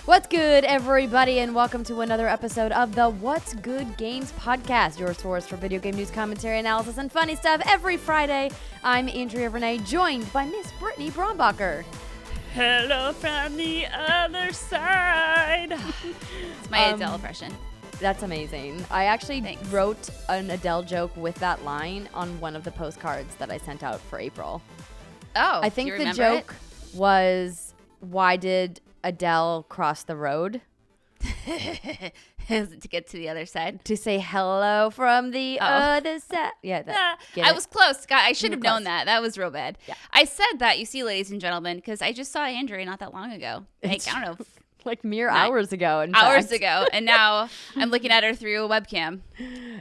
What's good, everybody, and welcome to another episode of the What's Good Games podcast, your source for video game news, commentary, analysis, and funny stuff every Friday. I'm Andrea Renee, joined by Miss Brittany Brombacher. Hello from the other side. It's my Adele impression. That's amazing. I actually wrote an Adele joke with that line on one of the postcards that I sent out for April. Oh, I think the joke was, why did Adele cross the road? Is it to get to the other side? To say hello from the other side. Yeah, I was close. God, I should have known that. That was real bad. Yeah. I said that, you see, ladies and gentlemen, because I just saw Andrea not that long ago. Like, I don't know. Like mere hours ago, in Hours fact. ago. And now I'm looking at her through a webcam.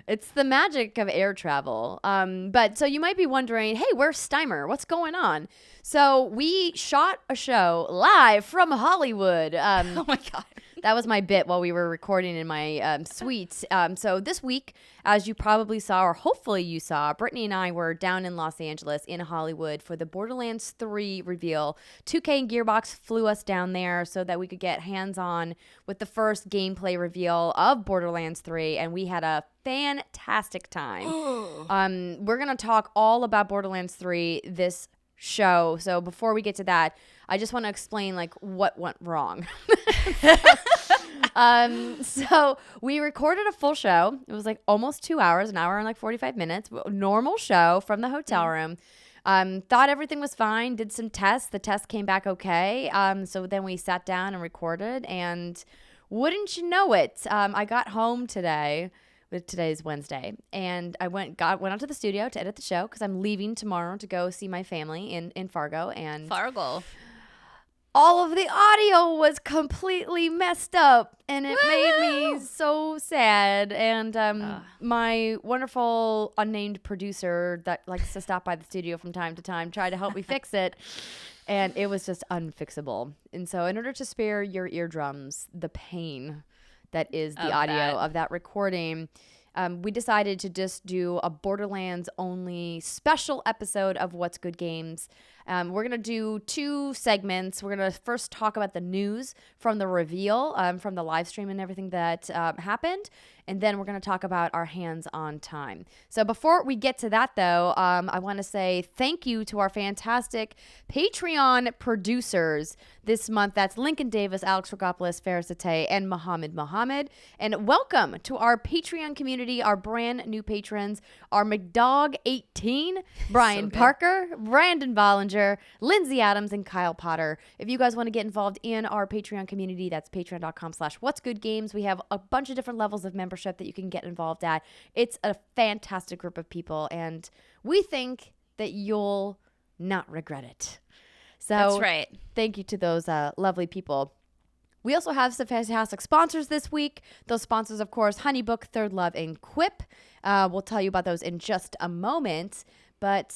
It's the magic of air travel. But so you might be wondering, hey, where's Steimer? What's going on? So we shot a show live from Hollywood. Oh my God. That was my bit while we were recording in my suite. So this week, as you probably saw, or hopefully you saw, Brittany and I were down in Los Angeles in Hollywood for the Borderlands 3 reveal. 2K and Gearbox flew us down there so that we could get hands-on with the first gameplay reveal of Borderlands 3, and we had a fantastic time. We're going to talk all about Borderlands 3 this show. So before we get to that, I just want to explain like what went wrong. So we recorded a full show. It was like almost 2 hours, an hour and like 45 minutes. Normal show from the hotel room. Thought everything was fine. Did some tests. The test came back okay. So then we sat down and recorded, and wouldn't you know it, I got home today. Today's Wednesday, and I went out to the studio to edit the show because I'm leaving tomorrow to go see my family in Fargo. And all of the audio was completely messed up, and it made me so sad. And my wonderful unnamed producer that likes to stop by the studio from time to time tried to help me fix it, and it was just unfixable. And so in order to spare your eardrums the pain that is the audio of that recording, we decided to just do a Borderlands only special episode of What's Good Games. We're going to do two segments. We're going to first talk about the news from the reveal, from the live stream and everything that happened. And then we're going to talk about our hands-on time. So before we get to that, though, I want to say thank you to our fantastic Patreon producers this month. That's Lincoln Davis, Alex Rigopulos, Faris Attieh, and Mohammed Mohammed. And welcome to our Patreon community, our brand new patrons, our McDog18, Brian Parker, Brandon Bollinger, Lindsay Adams, and Kyle Potter. If you guys want to get involved in our Patreon community, that's patreon.com/whatsgoodgames. We have a bunch of different levels of membership that you can get involved at. It's a fantastic group of people, and we think that you'll not regret it. So that's right. Thank you to those lovely people. We also have some fantastic sponsors this week. Those sponsors, of course, Honeybook, Third Love, and Quip. We'll tell you about those in just a moment. But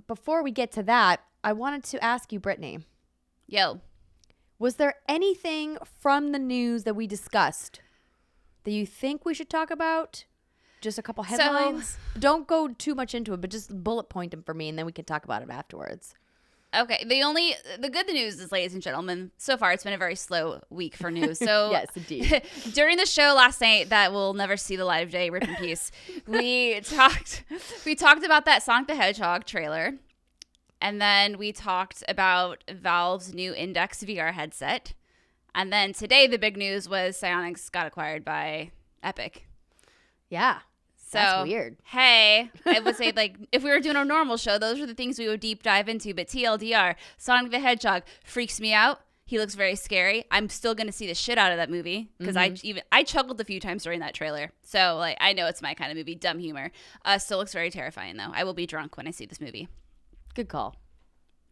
before we get to that, I wanted to ask you, Brittany. Yo. Was there anything from the news that we discussed that you think we should talk about? Just a couple headlines? Don't go too much into it, but just bullet point them for me, and then we can talk about it afterwards. Okay. The good news is, ladies and gentlemen, so far it's been a very slow week for news. So yes, indeed. During the show last night that will never see the light of day, rip in peace, we talked about that Sonic the Hedgehog trailer, and then we talked about Valve's new Index VR headset, and then today the big news was Psyonix got acquired by Epic. Yeah. So, that's weird. Hey, I would say, like, if we were doing a normal show, those are the things we would deep dive into. But TLDR, Sonic the Hedgehog freaks me out. He looks very scary. I'm still going to see the shit out of that movie because I chuckled a few times during that trailer. So, like, I know it's my kind of movie, dumb humor. Still looks very terrifying, though. I will be drunk when I see this movie. Good call.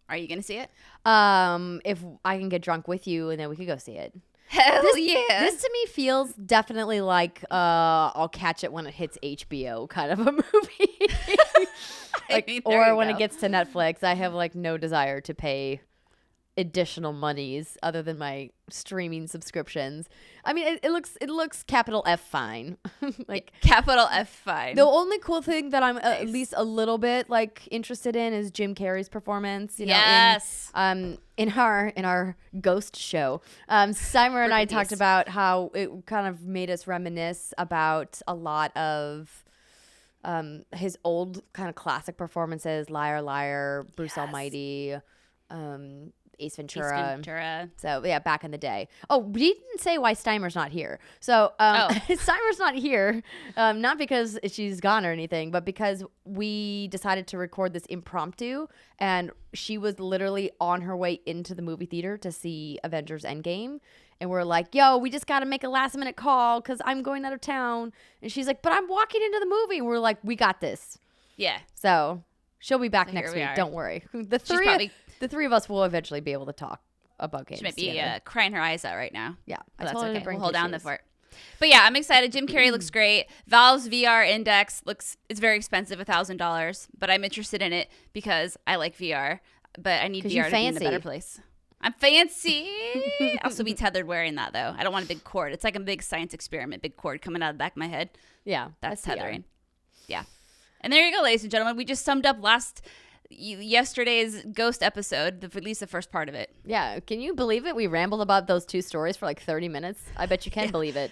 Are you going to see it? If I can get drunk with you, and then we could go see it. Hell yeah. This to me feels definitely like I'll catch it when it hits HBO kind of a movie. Like, or when it gets to Netflix. I have like no desire to pay additional monies other than my streaming subscriptions. I mean, it looks capital F fine. Like capital F fine. The only cool thing that I'm at least a little bit like interested in is Jim Carrey's performance. You know, in our ghost show, Simon and I talked about how it kind of made us reminisce about a lot of his old kind of classic performances, Liar Liar, Bruce Almighty, Ace Ventura. So yeah, back in the day. Oh, we didn't say why Steimer's not here. So Steimer's not here, not because she's gone or anything, but because we decided to record this impromptu, and she was literally on her way into the movie theater to see Avengers Endgame. And we're like, yo, we just got to make a last minute call because I'm going out of town. And she's like, but I'm walking into the movie. And we're like, we got this. Yeah. So she'll be back next week. Don't worry. The three of us will eventually be able to talk about games. She might be crying her eyes out right now. Yeah. That's okay. We'll hold down the fort. But yeah, I'm excited. Jim Carrey looks great. Valve's VR Index it's very expensive, $1,000. But I'm interested in it because I like VR. But I need VR to be in a better place. I'm fancy. I'll also be tethered wearing that, though. I don't want a big cord. It's like a big science experiment, big cord coming out of the back of my head. Yeah. That's tethering. Yeah. And there you go, ladies and gentlemen. We just summed up yesterday's Ghost episode, at least the first part of it. Yeah. Can you believe it? We rambled about those two stories for like 30 minutes. I bet you can believe it.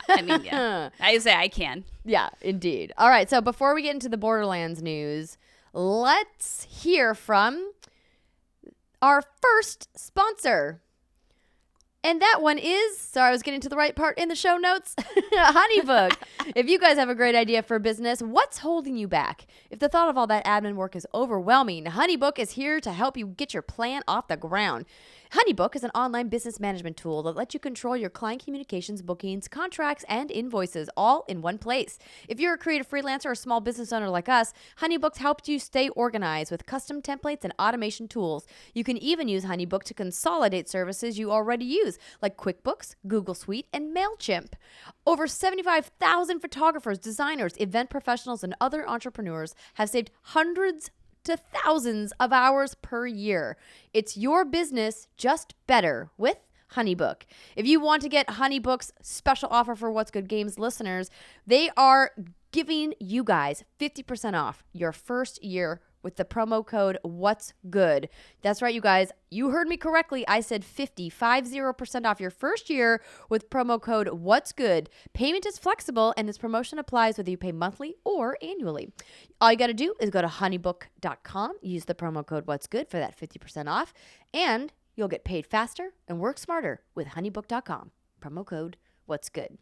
I mean, yeah. I say I can. Yeah, indeed. All right. So before we get into the Borderlands news, let's hear from our first sponsor. And that one is, sorry, I was getting to the right part in the show notes, HoneyBook. If you guys have a great idea for a business, what's holding you back? If the thought of all that admin work is overwhelming, HoneyBook is here to help you get your plan off the ground. HoneyBook is an online business management tool that lets you control your client communications, bookings, contracts, and invoices all in one place. If you're a creative freelancer or small business owner like us, HoneyBook helps you stay organized with custom templates and automation tools. You can even use HoneyBook to consolidate services you already use, like QuickBooks, Google Suite, and MailChimp. Over 75,000 photographers, designers, event professionals, and other entrepreneurs have saved hundreds to thousands of hours per year. It's your business just better with HoneyBook. If you want to get HoneyBook's special offer for What's Good Games listeners, they are giving you guys 50% off your first year with the promo code What's Good. That's right, you guys. You heard me correctly. I said 50% off your first year with promo code What's Good. Payment is flexible, and this promotion applies whether you pay monthly or annually. All you got to do is go to honeybook.com, use the promo code What's Good for that 50% off, and you'll get paid faster and work smarter with honeybook.com. Promo code What's Good.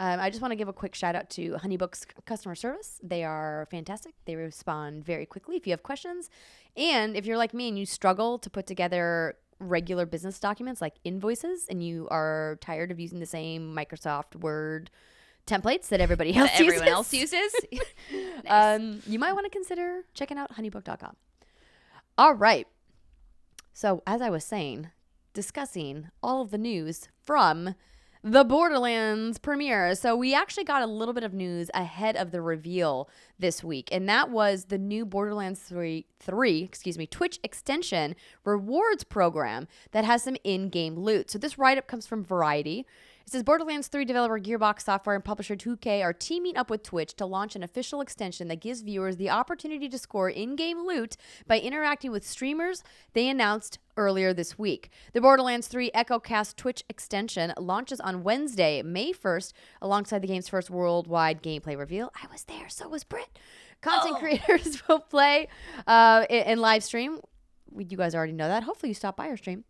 I just want to give a quick shout out to HoneyBook's customer service. They are fantastic. They respond very quickly if you have questions. And if you're like me and you struggle to put together regular business documents like invoices and you are tired of using the same Microsoft Word templates that everybody else uses. Everyone else uses. Nice. You might want to consider checking out honeybook.com. All right. So as I was saying, discussing all of the news from the Borderlands premiere. So we actually got a little bit of news ahead of the reveal this week, and that was the new Borderlands 3 Twitch extension rewards program that has some in-game loot. So this write-up comes from Variety. It says Borderlands 3 developer Gearbox Software and publisher 2K are teaming up with Twitch to launch an official extension that gives viewers the opportunity to score in-game loot by interacting with streamers they announced earlier this week. The Borderlands 3 EchoCast Twitch extension launches on Wednesday, May 1st, alongside the game's first worldwide gameplay reveal. I was there, so was Britt. Content creators will play and live stream. You guys already know that. Hopefully you stop by our stream.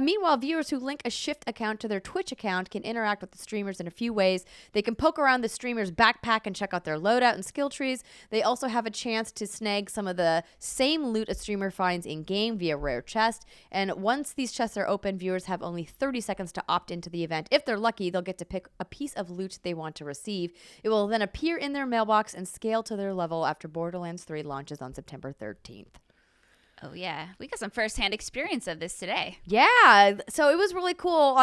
Meanwhile, viewers who link a Shift account to their Twitch account can interact with the streamers in a few ways. They can poke around the streamer's backpack and check out their loadout and skill trees. They also have a chance to snag some of the same loot a streamer finds in-game via rare chest. And once these chests are open, viewers have only 30 seconds to opt into the event. If they're lucky, they'll get to pick a piece of loot they want to receive. It will then appear in their mailbox and scale to their level after Borderlands 3 launches on September 13th. Oh, yeah. We got some firsthand experience of this today. Yeah. So it was really cool.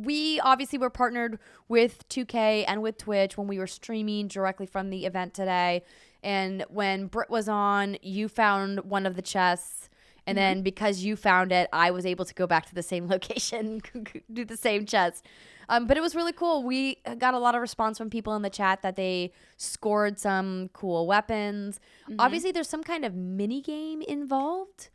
We obviously were partnered with 2K and with Twitch when we were streaming directly from the event today. And when Britt was on, you found one of the chests. And then because you found it, I was able to go back to the same location, do the same chest. But it was really cool. We got a lot of response from people in the chat that they scored some cool weapons. Obviously, there's some kind of mini game involved.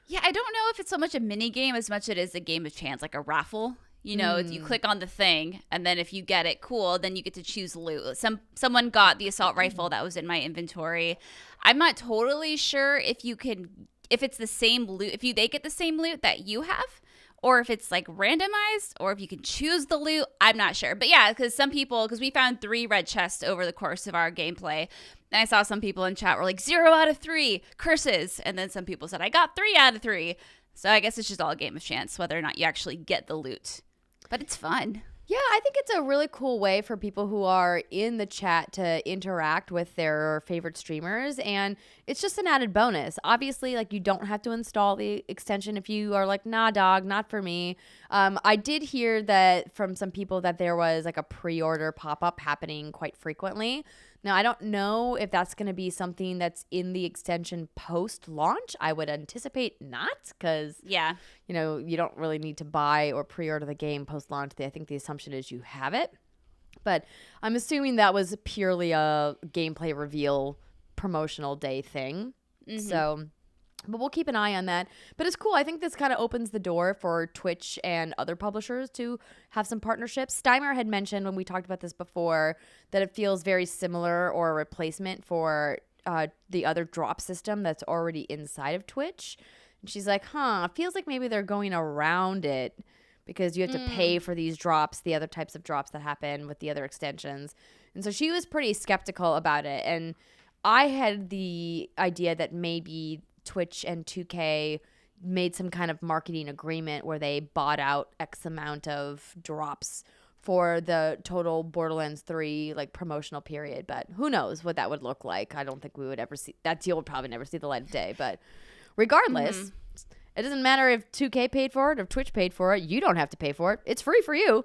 Yeah, I don't know if it's so much a mini game as much as it is a game of chance, like a raffle. You know, you click on the thing, and then if you get it, cool, then you get to choose loot. Someone got the assault rifle that was in my inventory. I'm not totally sure if it's the same loot, they get the same loot that you have, or if it's like randomized, or if you can choose the loot. I'm not sure. But yeah, because we found 3 red chests over the course of our gameplay. And I saw some people in chat were like 0 out of 3 curses. And then some people said, I got 3 out of 3. So I guess it's just all a game of chance, whether or not you actually get the loot. But it's fun. Yeah, I think it's a really cool way for people who are in the chat to interact with their favorite streamers, and it's just an added bonus. Obviously, like, you don't have to install the extension if you are like, nah, dog, not for me. I did hear that from some people that there was like a pre-order pop-up happening quite frequently. Now, I don't know if that's going to be something that's in the extension post-launch. I would anticipate not, because, yeah, you know, you don't really need to buy or pre-order the game post-launch. I think the assumption is you have it. But I'm assuming that was purely a gameplay reveal promotional day thing. So, but we'll keep an eye on that. But it's cool. I think this kind of opens the door for Twitch and other publishers to have some partnerships. Steimer had mentioned when we talked about this before that it feels very similar or a replacement for the other drop system that's already inside of Twitch. And she's like, it feels like maybe they're going around it because you have to pay for these drops, the other types of drops that happen with the other extensions. And so she was pretty skeptical about it. And I had the idea that maybe Twitch and 2K made some kind of marketing agreement where they bought out X amount of drops for the total Borderlands 3 like promotional period, but who knows what that would look like. I don't think we would ever see that deal. Would probably never see the light of day. But regardless, it doesn't matter if 2K paid for it or if Twitch paid for it. You don't have to pay for it. It's free for you.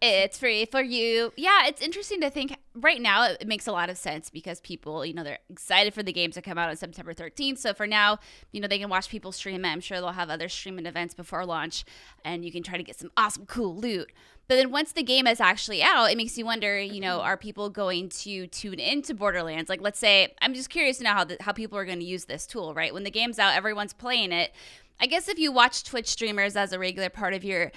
It's free for you. Yeah, it's interesting to think right now. It makes a lot of sense because people, you know, they're excited for the games to come out on September 13th. So for now, you know, they can watch people stream it. I'm sure they'll have other streaming events before launch, and you can try to get some awesome, cool loot. But then once the game is actually out, it makes you wonder, you know, are people going to tune into Borderlands? Like, let's say, I'm just curious to know how people are going to use this tool, right? When the game's out, everyone's playing it. I guess if you watch Twitch streamers as a regular part of your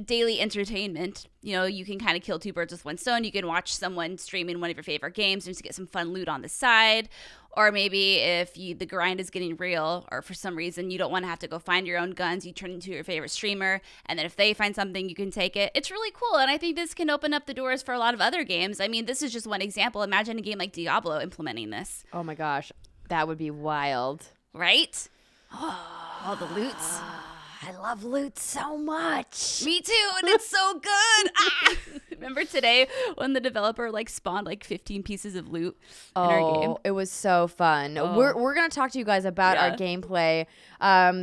daily entertainment, you know, you can kind of kill 2 birds with 1 stone. You can watch someone streaming one of your favorite games and just get some fun loot on the side. Or maybe if the grind is getting real, or for some reason you don't want to have to go find your own guns, you turn into your favorite streamer, and then if they find something, you can take it. It's really cool, and I think this can open up the doors for a lot of other games. I mean, this is just one example. Imagine a game like Diablo implementing this. Oh my gosh, that would be wild. Right? All the loots. I love loot so much. Me too, and it's so good. Remember today when the developer like spawned like 15 pieces of loot in our game? It was so fun. We're gonna talk to you guys about our gameplay,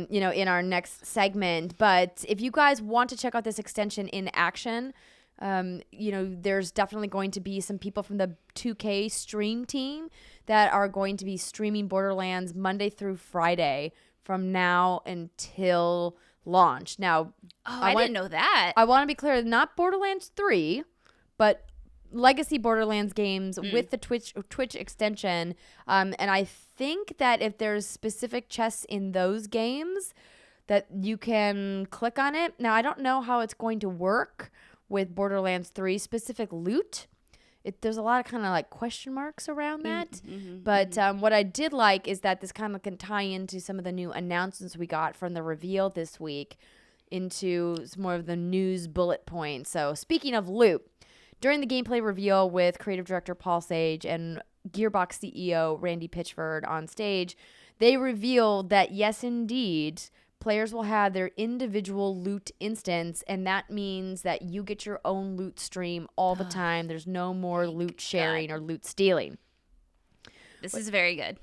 you know, in our next segment. But if you guys want to check out this extension in action, you know, there's definitely going to be some people from the 2K stream team that are going to be streaming Borderlands Monday through Friday from now until launch. Now, I didn't know that. I want to be clear, not Borderlands 3, but legacy Borderlands games with the Twitch extension. And I think that if there's specific chests in those games that you can click on it. Now, I don't know how it's going to work with Borderlands 3 specific loot. There's a lot of kind of like question marks around that. But what I did like is that this kind of can tie into some of the new announcements we got from the reveal this week into some more of the news bullet points. So speaking of loot, during the gameplay reveal with creative director Paul Sage and Gearbox CEO Randy Pitchford on stage, they revealed that yes, indeed, players will have their individual loot instance, and that means that you get your own loot stream all the time. There's no more loot sharing or loot stealing. This is very good.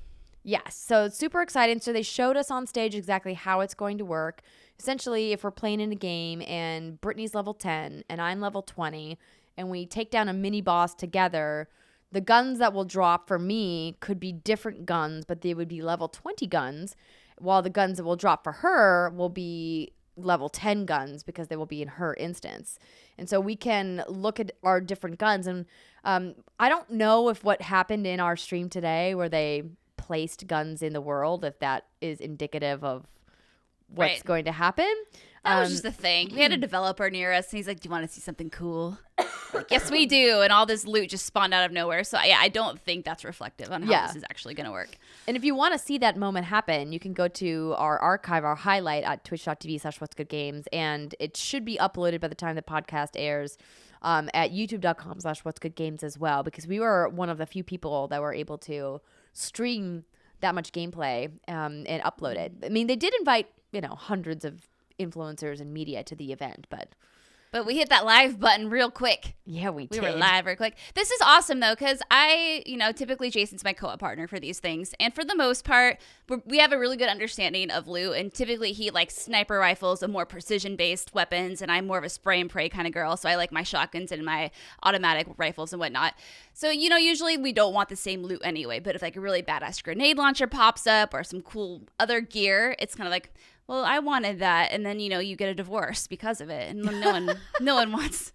Yes, so it's super exciting. So they showed us on stage exactly how it's going to work. Essentially, if we're playing in a game and Brittany's level 10 and I'm level 20 and we take down a mini boss together, the guns that will drop for me could be different guns, but they would be level 20 guns. while the guns that will drop for her will be level 10 guns because they will be in her instance. And so we can look at our different guns. And I don't know if what happened in our stream today where they placed guns in the world, if that is indicative of what's going to happen. That was just the thing. We had a developer near us, and he's like, do you want to see something cool? Like, yes, we do. And all this loot just spawned out of nowhere. So, yeah, I don't think that's reflective on how this is actually going to work. And if you want to see that moment happen, you can go to our archive, our highlight at twitch.tv/whatsgoodgames, and it should be uploaded by the time the podcast airs at youtube.com/whatsgoodgames as well, because we were one of the few people that were able to stream that much gameplay and upload it. I mean, they did invite, hundreds of influencers and media to the event, but we hit that live button real quick. Yeah, we did. We were live very quick. This is awesome, though, because typically Jason's my co-op partner for these things. And for the most part, we have a really good understanding of loot. And typically he likes sniper rifles and more precision-based weapons. And I'm more of a spray and pray kind of girl. So I like my shotguns and my automatic rifles and whatnot. So, usually we don't want the same loot anyway. But if like a really badass grenade launcher pops up or some cool other gear, it's kind of like, well, I wanted that, and then you get a divorce because of it, and no one wants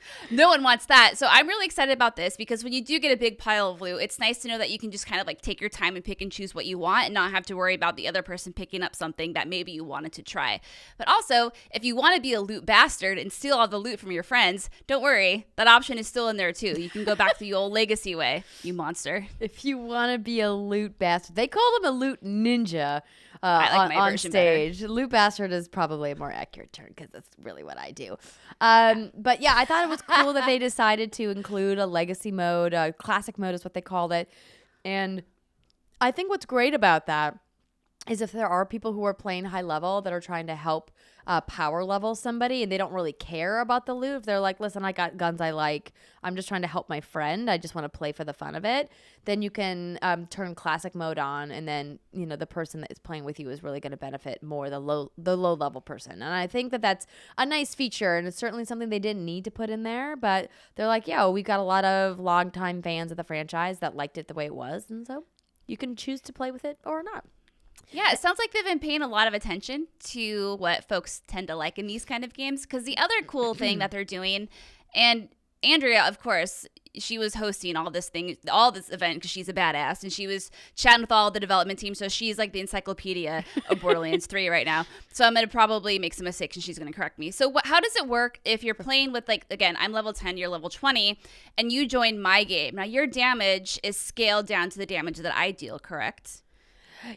that. So I'm really excited about this because when you do get a big pile of loot, it's nice to know that you can just kind of like take your time and pick and choose what you want, and not have to worry about the other person picking up something that maybe you wanted to try. But also, if you want to be a loot bastard and steal all the loot from your friends, don't worry, that option is still in there too. You can go back to the old legacy way, you monster. If you want to be a loot bastard, they call them a loot ninja. I like my on version stage. better. Loot bastard is probably a more accurate term because that's really what I do. But yeah, I thought it was cool that they decided to include a legacy mode. Classic mode is what they called it. And I think what's great about that is if there are people who are playing high level that are trying to help power level somebody and they don't really care about the loot. If they're like, listen, I got guns I like. I'm just trying to help my friend. I just want to play for the fun of it. Then you can turn classic mode on, and then the person that is playing with you is really going to benefit more, the low level person. And I think that that's a nice feature, and it's certainly something they didn't need to put in there. But they're like, we got a lot of longtime fans of the franchise that liked it the way it was, and so you can choose to play with it or not. Yeah, it sounds like they've been paying a lot of attention to what folks tend to like in these kind of games. Because the other cool thing that they're doing, and Andrea, of course, she was hosting all this event because she's a badass, and she was chatting with all the development team. So she's like the encyclopedia of Borderlands 3 right now. So I'm going to probably make some mistakes, and she's going to correct me. So how does it work if you're playing with, like, again, I'm level 10, you're level 20, and you join my game? Now, your damage is scaled down to the damage that I deal, correct?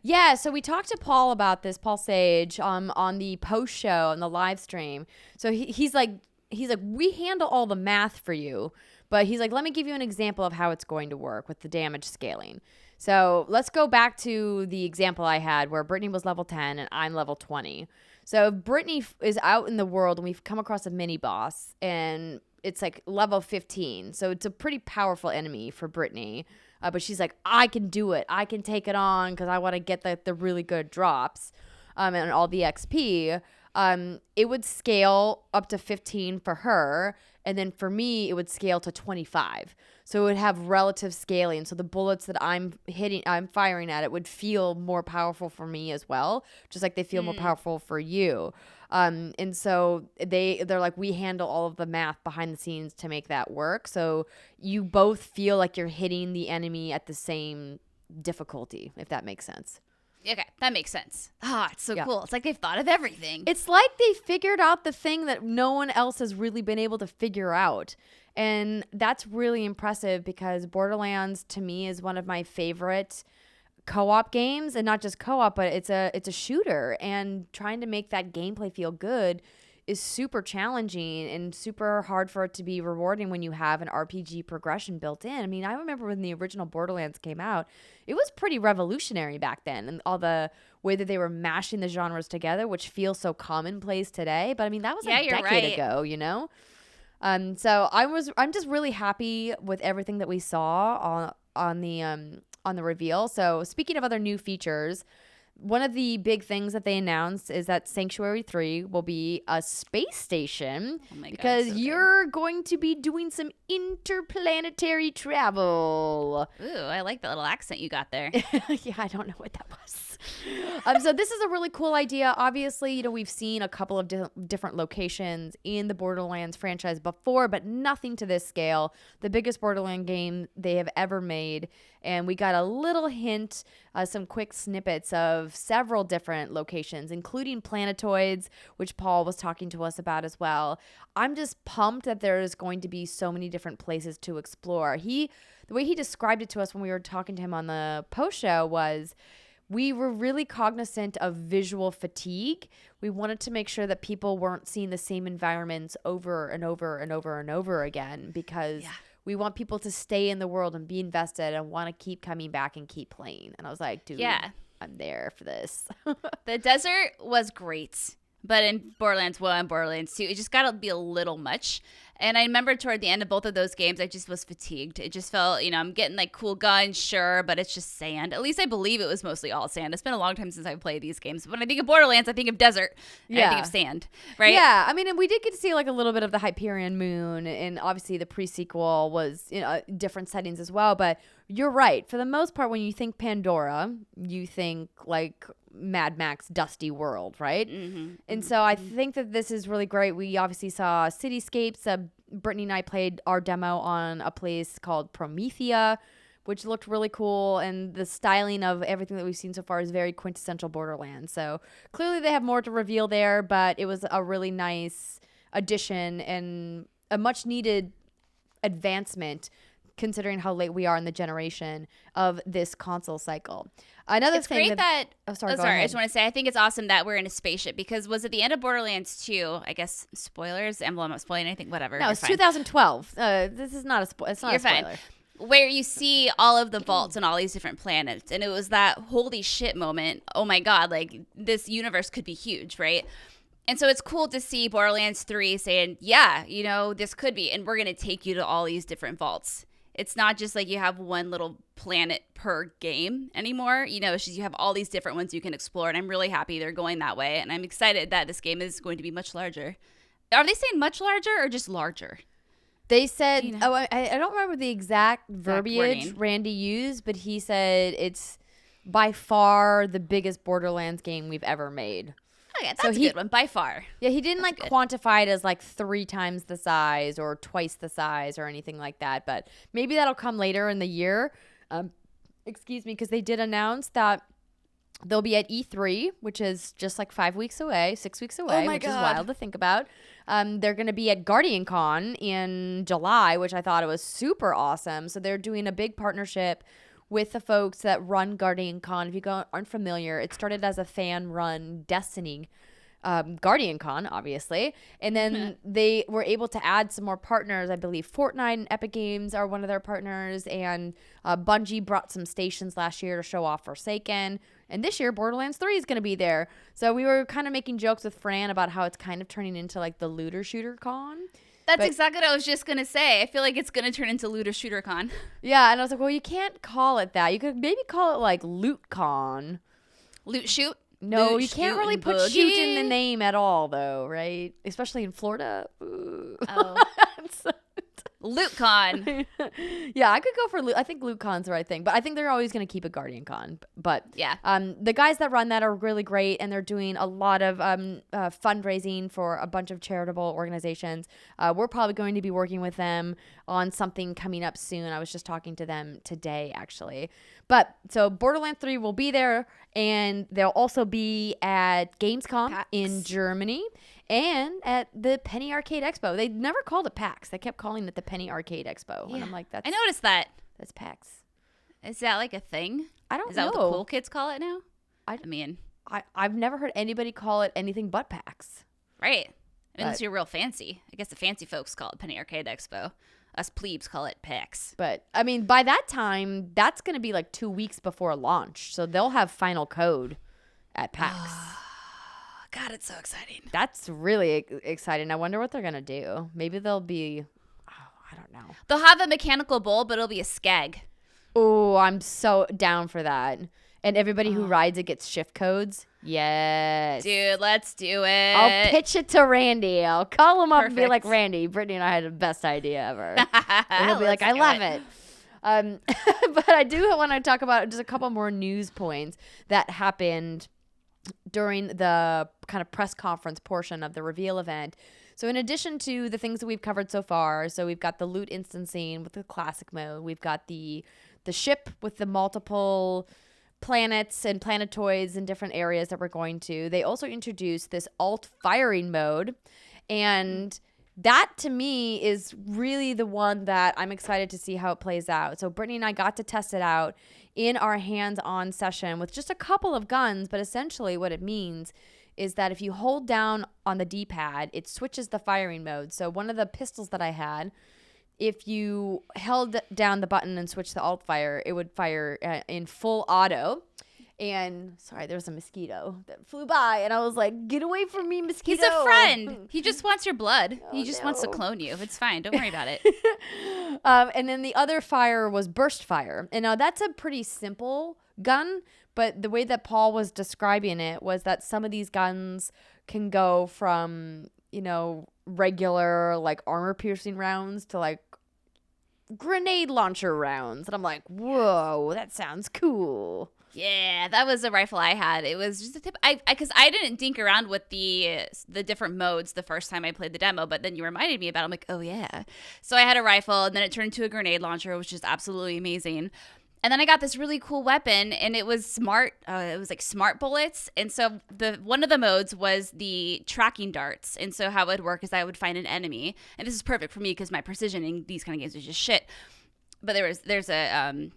Yeah, so we talked to Paul about this, Paul Sage, on the post show on the live stream. So he's like, we handle all the math for you, but he's like, let me give you an example of how it's going to work with the damage scaling. So let's go back to the example I had where Brittany was level 10 and I'm level 20. So if Brittany is out in the world and we've come across a mini boss and it's like level 15, so it's a pretty powerful enemy for Brittany. But she's like, I can do it. I can take it on because I want to get the really good drops and all the XP. It would scale up to 15 for her. And then for me, it would scale to 25. So it would have relative scaling. So the bullets that I'm firing at, it would feel more powerful for me as well. Just like they feel more powerful for you. And so they're like, we handle all of the math behind the scenes to make that work. So you both feel like you're hitting the enemy at the same difficulty, if that makes sense. Okay, that makes sense. It's so cool. It's like they've thought of everything. It's like they figured out the thing that no one else has really been able to figure out. And that's really impressive because Borderlands, to me, is one of my favorite co-op games, and not just co-op, but it's a shooter, and trying to make that gameplay feel good is super challenging and super hard for it to be rewarding when you have an RPG progression built in. I mean, I remember when the original Borderlands came out, it was pretty revolutionary back then, and all the way that they were mashing the genres together, which feels so commonplace today. But I mean, that was a decade ago, So I'm just really happy with everything that we saw on the reveal. So speaking of other new features, one of the big things that they announced is that Sanctuary 3 will be a space station because you're going to be doing some interplanetary travel. Ooh, I like that little accent you got there. Yeah, I don't know what that was. So this is a really cool idea. Obviously, we've seen a couple of different locations in the Borderlands franchise before, but nothing to this scale. The biggest Borderland game they have ever made. And we got a little hint, some quick snippets of several different locations, including planetoids, which Paul was talking to us about as well. I'm just pumped that there's going to be so many different places to explore. The way he described it to us when we were talking to him on the post show was, we were really cognizant of visual fatigue. We wanted to make sure that people weren't seeing the same environments over and over and over and over again, because we want people to stay in the world and be invested and want to keep coming back and keep playing. And I was like, dude, I'm there for this. The desert was great, but in Borderlands 1 and Borderlands 2, it just got to be a little much. And I remember toward the end of both of those games, I just was fatigued. It just felt, I'm getting like cool guns, sure, but it's just sand. At least I believe it was mostly all sand. It's been a long time since I've played these games. But when I think of Borderlands, I think of desert. And I think of sand, right? Yeah. I mean, and we did get to see like a little bit of the Hyperion moon. And obviously the pre-sequel was different settings as well. But you're right. For the most part, when you think Pandora, you think like Mad Max dusty world, right? And so I think that this is really great. We obviously saw cityscapes. Brittany and I played our demo on a place called Promethea, which looked really cool, and the styling of everything that we've seen so far is very quintessential Borderlands. So clearly they have more to reveal there, but it was a really nice addition and a much needed advancement considering how late we are in the generation of this console cycle. Another thing great that oh, sorry, I just want to say, I think it's awesome that we're in a spaceship, because was at the end of Borderlands 2, I guess, spoilers, I'm not spoiling anything, whatever. No, it's 2012. This is not it's not You're a spoiler. Fine. Where you see all of the vaults and all these different planets, and it was that holy shit moment. Oh my God, like this universe could be huge, right? And so it's cool to see Borderlands 3 saying, yeah, this could be, and we're going to take you to all these different vaults. It's not just like you have one little planet per game anymore. It's just you have all these different ones you can explore. And I'm really happy they're going that way. And I'm excited that this game is going to be much larger. Are they saying much larger or just larger? They said, I don't remember the exact verbiage wording Randy used, but he said it's by far the biggest Borderlands game we've ever made. Oh, yeah, that's a good one, by far. Yeah, he didn't quantify it as like 3 times the size or twice the size or anything like that. But maybe that'll come later in the year. Because they did announce that they'll be at E3, which is just like 6 weeks away, which is wild to think about. They're going to be at Guardian Con in July, which I thought it was super awesome. So they're doing a big partnership with the folks that run Guardian Con. If you aren't familiar, it started as a fan-run Destiny Guardian Con, obviously. And then they were able to add some more partners. I believe Fortnite and Epic Games are one of their partners. And Bungie brought some stations last year to show off Forsaken. And this year, Borderlands 3 is going to be there. So we were kind of making jokes with Fran about how it's kind of turning into like the looter shooter con. That's exactly what I was just going to say. I feel like it's going to turn into Looter Shooter Con. Yeah, and I was like, well, you can't call it that. You could maybe call it like Loot Con. Loot Shoot? No, Loot, you can't really put boogie. shoot in the name at all, though, right? Especially in Florida. Ooh. Oh. Loot Con. Yeah, I could go for Loot. I think Loot Con's the right thing, but I think they're always going to keep a Guardian Con. But yeah, the guys that run that are really great, and they're doing a lot of fundraising for a bunch of charitable organizations. We're probably going to be working with them on something coming up soon. I was just talking to them today, actually. But so Borderlands 3 will be there, and they'll also be at Gamescom in Germany. And at the Penny Arcade Expo. They never called it PAX. They kept calling it the Penny Arcade Expo. Yeah. And I'm like, I noticed that. That's PAX. Is that like a thing? I don't know. Is that what the cool kids call it now? I've never heard anybody call it anything but PAX. Right. Unless you're real fancy. I guess the fancy folks call it Penny Arcade Expo. Us plebes call it PAX. But, I mean, by that time, that's going to be like 2 weeks before launch. So they'll have final code at PAX. God, it's so exciting. That's really exciting. I wonder what they're going to do. Maybe they'll be, I don't know. They'll have a mechanical bull, but it'll be a skeg. Oh, I'm so down for that. And everybody who rides it gets shift codes. Yes. Dude, let's do it. I'll pitch it to Randy. I'll call him up and be like, Randy, Brittany and I had the best idea ever. And he'll be like, I love it. But I do want to talk about just a couple more news points that happened during the kind of press conference portion of the reveal event. So in addition to the things that we've covered so far, so we've got the loot instancing with the classic mode, we've got the ship with the multiple planets and planetoids in different areas that we're going to. They also introduced this alt firing mode, and that to me is really the one that I'm excited to see how it plays out. So Brittany and I got to test it out in our hands-on session with just a couple of guns, but essentially what it means is that if you hold down on the D-pad, it switches the firing mode. So one of the pistols that I had, if you held down the button and switched the alt fire, it would fire in full auto. And sorry, there was a mosquito that flew by, and I was like, "Get away from me, mosquito!" He's a friend. He just wants your blood. Oh, he just wants to clone you. It's fine. Don't worry about it. And then the other fire was burst fire, and now that's a pretty simple gun. But the way that Paul was describing it was that some of these guns can go from, regular like armor piercing rounds to like grenade launcher rounds, and I'm like, "Whoa, that sounds cool." Yeah, that was a rifle I had. It was just a tip. Because I didn't dink around with the different modes the first time I played the demo, but then you reminded me about it. I'm like, oh yeah. So I had a rifle, and then it turned into a grenade launcher, which is absolutely amazing. And then I got this really cool weapon, and it was smart. It was like smart bullets. And so one of the modes was the tracking darts. And so how it would work is I would find an enemy, and this is perfect for me because my precision in these kind of games is just shit. But there's a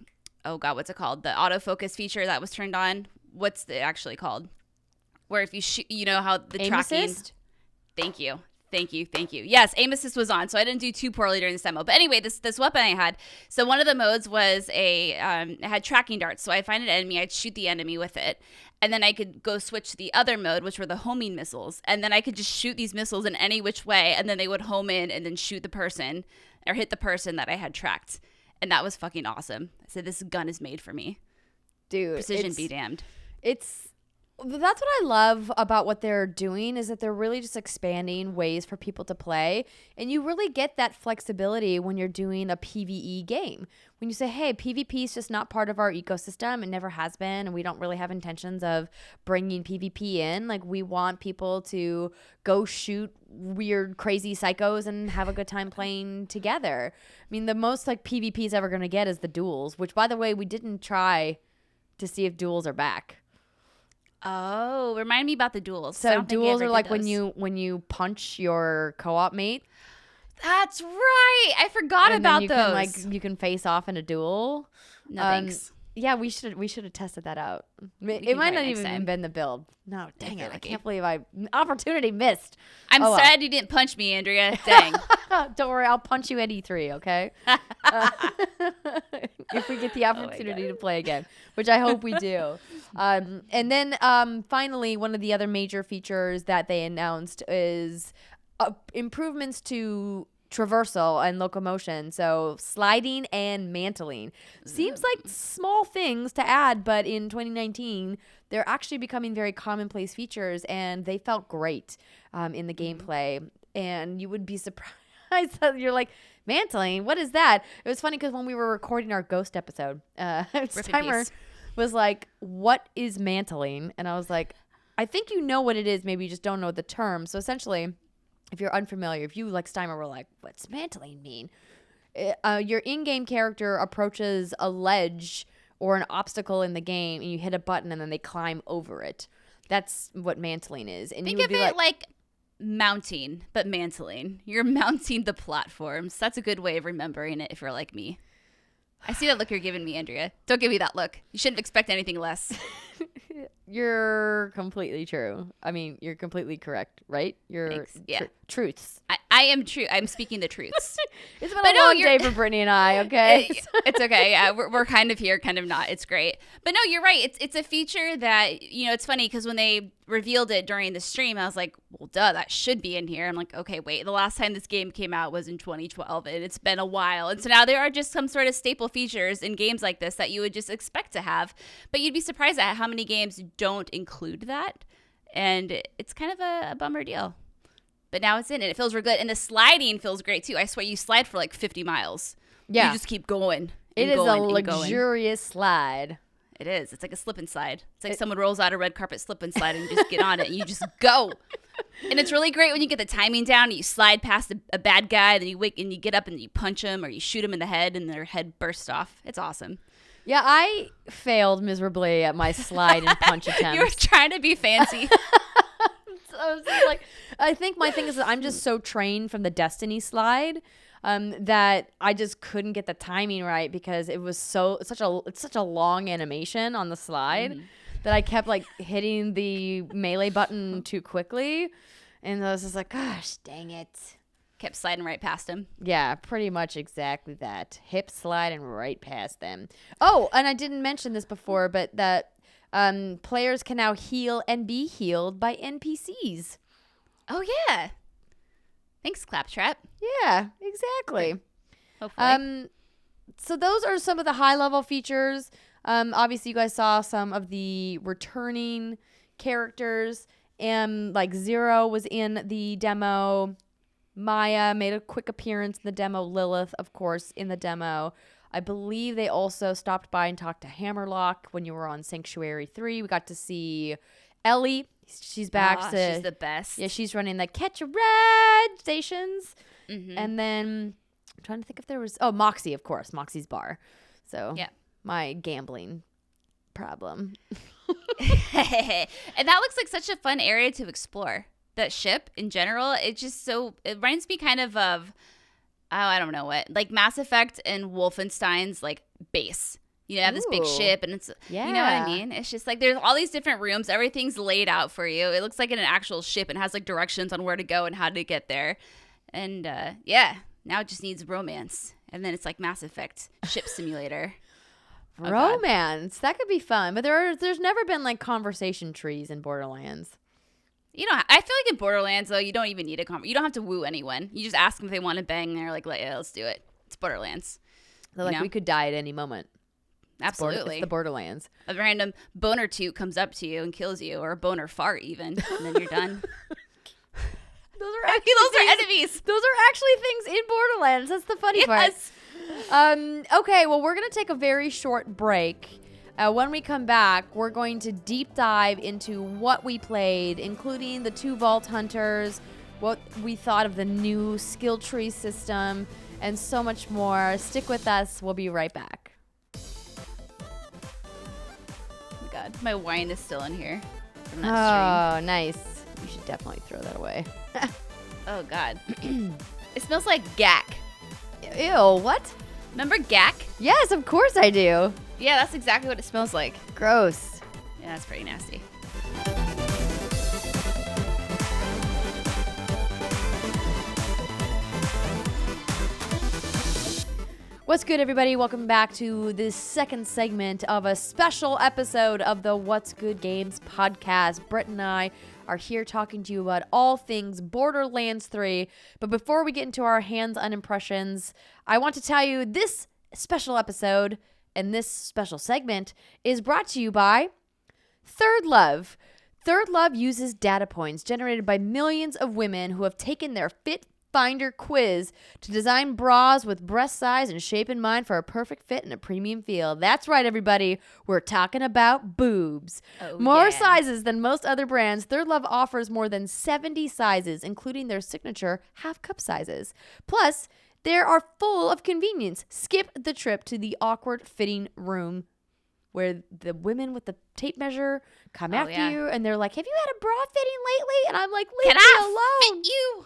oh God, what's it called? The autofocus feature that was turned on. What's it actually called? Where if you shoot, how the aim tracking. assist? Thank you. Yes, aim assist was on, so I didn't do too poorly during this demo. But anyway, this weapon I had. So one of the modes was it had tracking darts. So I'd find an enemy, I'd shoot the enemy with it, and then I could go switch to the other mode, which were the homing missiles, and then I could just shoot these missiles in any which way, and then they would home in and then shoot the person or hit the person that I had tracked. And that was fucking awesome. I said, this gun is made for me. Dude, Precision be damned. That's what I love about what they're doing is that they're really just expanding ways for people to play. And you really get that flexibility when you're doing a PvE game. When you say, hey, PvP is just not part of our ecosystem. It never has been. And we don't really have intentions of bringing PvP in. Like, we want people to go shoot weird, crazy psychos and have a good time playing together. I mean, the most like PvP is ever going to get is the duels, which, by the way, we didn't try to see if duels are back. Oh, remind me about the duels. So duels are like when you punch your co-op mate. That's right. I forgot about those. You can face off in a duel. No thanks. Yeah, we should have tested that out. It might not even have been the build. No, dang it! I can't believe opportunity missed. I'm sad you didn't punch me, Andrea. Dang. Don't worry, I'll punch you at E3. Okay. If we get the opportunity to play again, which I hope we do. And then finally, one of the other major features that they announced is improvements to traversal and locomotion. So sliding and mantling seems like small things to add, but in 2019 they're actually becoming very commonplace features, and they felt great in the gameplay. And you would be surprised that you're like, mantling, what is that? It was funny because when we were recording our ghost episode, Timer was like, what is mantling? And I was like, I think you know what it is, maybe you just don't know the term. So essentially, if you're unfamiliar, if you like Steimer were like, what's mantling mean? Your in-game character approaches a ledge or an obstacle in the game, and you hit a button, and then they climb over it. That's what mantling is. And think you would of be it like mounting, but mantling. You're mounting the platforms. That's a good way of remembering it if you're like me. I see that look you're giving me, Andrea. Don't give me that look. You shouldn't expect anything less. You're completely true. I mean, you're completely correct, right? You're truths. I am true. I'm speaking the truths. It's been a long day for Brittany and I, okay? It's okay. Yeah, we're kind of here, kind of not. It's great. But no, you're right. It's a feature that, it's funny because when they revealed it during the stream, I was like, well, duh, that should be in here. I'm like, okay, wait. The last time this game came out was in 2012, and it's been a while. And so now there are just some sort of staple features in games like this that you would just expect to have. But you'd be surprised at how many games don't include that. And it's kind of a bummer deal. But now it's in, and it feels real good. And the sliding feels great, too. I swear, you slide for like 50 miles. Yeah. You just keep going. It is a going. luxurious slide. It is. It's like a slip and slide. It's like someone rolls out a red carpet slip and slide and you just get on it and you just go. And it's really great when you get the timing down and you slide past a bad guy, then you wake and you get up and you punch him or you shoot him in the head and their head bursts off. It's awesome. Yeah, I failed miserably at my slide and punch attempts. You were trying to be fancy. So I think my thing is that I'm just so trained from the Destiny slide that I just couldn't get the timing right because it was it's such a long animation on the slide that I kept like hitting the melee button too quickly, and I was just like, gosh, dang it. Kept sliding right past him. Yeah, pretty much exactly that. Hip sliding right past them. Oh, and I didn't mention this before, but that players can now heal and be healed by NPCs. Oh, yeah. Thanks, Claptrap. Yeah, exactly. Hopefully. So those are some of the high-level features. Obviously, you guys saw some of the returning characters. And, like, Zero was in the demo. Maya made a quick appearance in the demo. Lilith, of course, in the demo. I believe they also stopped by and talked to Hammerlock when you were on Sanctuary 3. We got to see Ellie. She's back. She's the best. Yeah, she's running the Catch a Ride stations. Mm-hmm. And then I'm trying to think if there was... Oh, Moxie, of course. Moxie's bar. So yeah, my gambling problem. And that looks like such a fun area to explore. That ship in general, it reminds me kind of I don't know what, like Mass Effect and Wolfenstein's like base. You know, have this big ship and it's, yeah. You know what I mean? It's just like there's all these different rooms. Everything's laid out for you. It looks like an actual ship and has like directions on where to go and how to get there. And yeah, now it just needs romance. And then it's like Mass Effect ship simulator. Romance. That could be fun. But there's never been like conversation trees in Borderlands. You know, I feel like in Borderlands, though, you don't even need you don't have to woo anyone. You just ask them if they want to bang, and they're like, yeah, let's do it. It's Borderlands. They're like, we could die at any moment. Absolutely. It's the Borderlands. A random boner toot comes up to you and kills you, or a boner fart even, and then you're done. Those are enemies. Those are actually things in Borderlands. That's the funny part. Okay, well, we're going to take a very short break. When we come back, we're going to deep dive into what we played, including the 2 Vault Hunters, what we thought of the new skill tree system, and so much more. Stick with us. We'll be right back. Oh my God, my wine is still in here from that stream. Oh, nice. You should definitely throw that away. Oh, God. It smells like gack. Ew, what? Remember gack? Yes, of course I do. Yeah, that's exactly what it smells like. Gross. Yeah, that's pretty nasty. What's good, everybody? Welcome back to this second segment of a special episode of the What's Good Games podcast. Britt and I are here talking to you about all things Borderlands 3. But before we get into our hands-on impressions, I want to tell you this special episode and this special segment is brought to you by Third Love. Third Love uses data points generated by millions of women who have taken their Fit Finder quiz to design bras with breast size and shape in mind for a perfect fit and a premium feel. That's right, everybody. We're talking about boobs. More sizes than most other brands, Third Love offers more than 70 sizes, including their signature half-cup sizes. Plus, they are full of convenience. Skip the trip to the awkward fitting room where the women with the tape measure come after you and they're like, have you had a bra fitting lately? And I'm like, leave me alone. Fit you?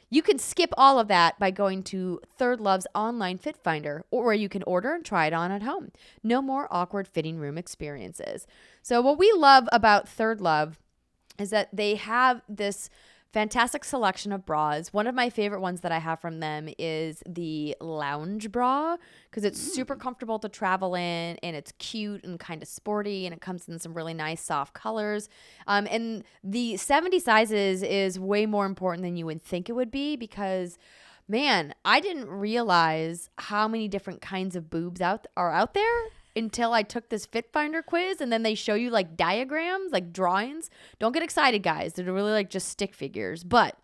You can skip all of that by going to Third Love's online fit finder, or where you can order and try it on at home. No more awkward fitting room experiences. So what we love about Third Love is that they have this fantastic selection of bras. One of my favorite ones that I have from them is the lounge bra because it's super comfortable to travel in and it's cute and kind of sporty and it comes in some really nice soft colors. And the 70 sizes is way more important than you would think it would be because, man, I didn't realize how many different kinds of boobs are out there until I took this Fit Finder quiz, and then they show you like diagrams, like drawings. Don't get excited, guys. They're really like just stick figures. But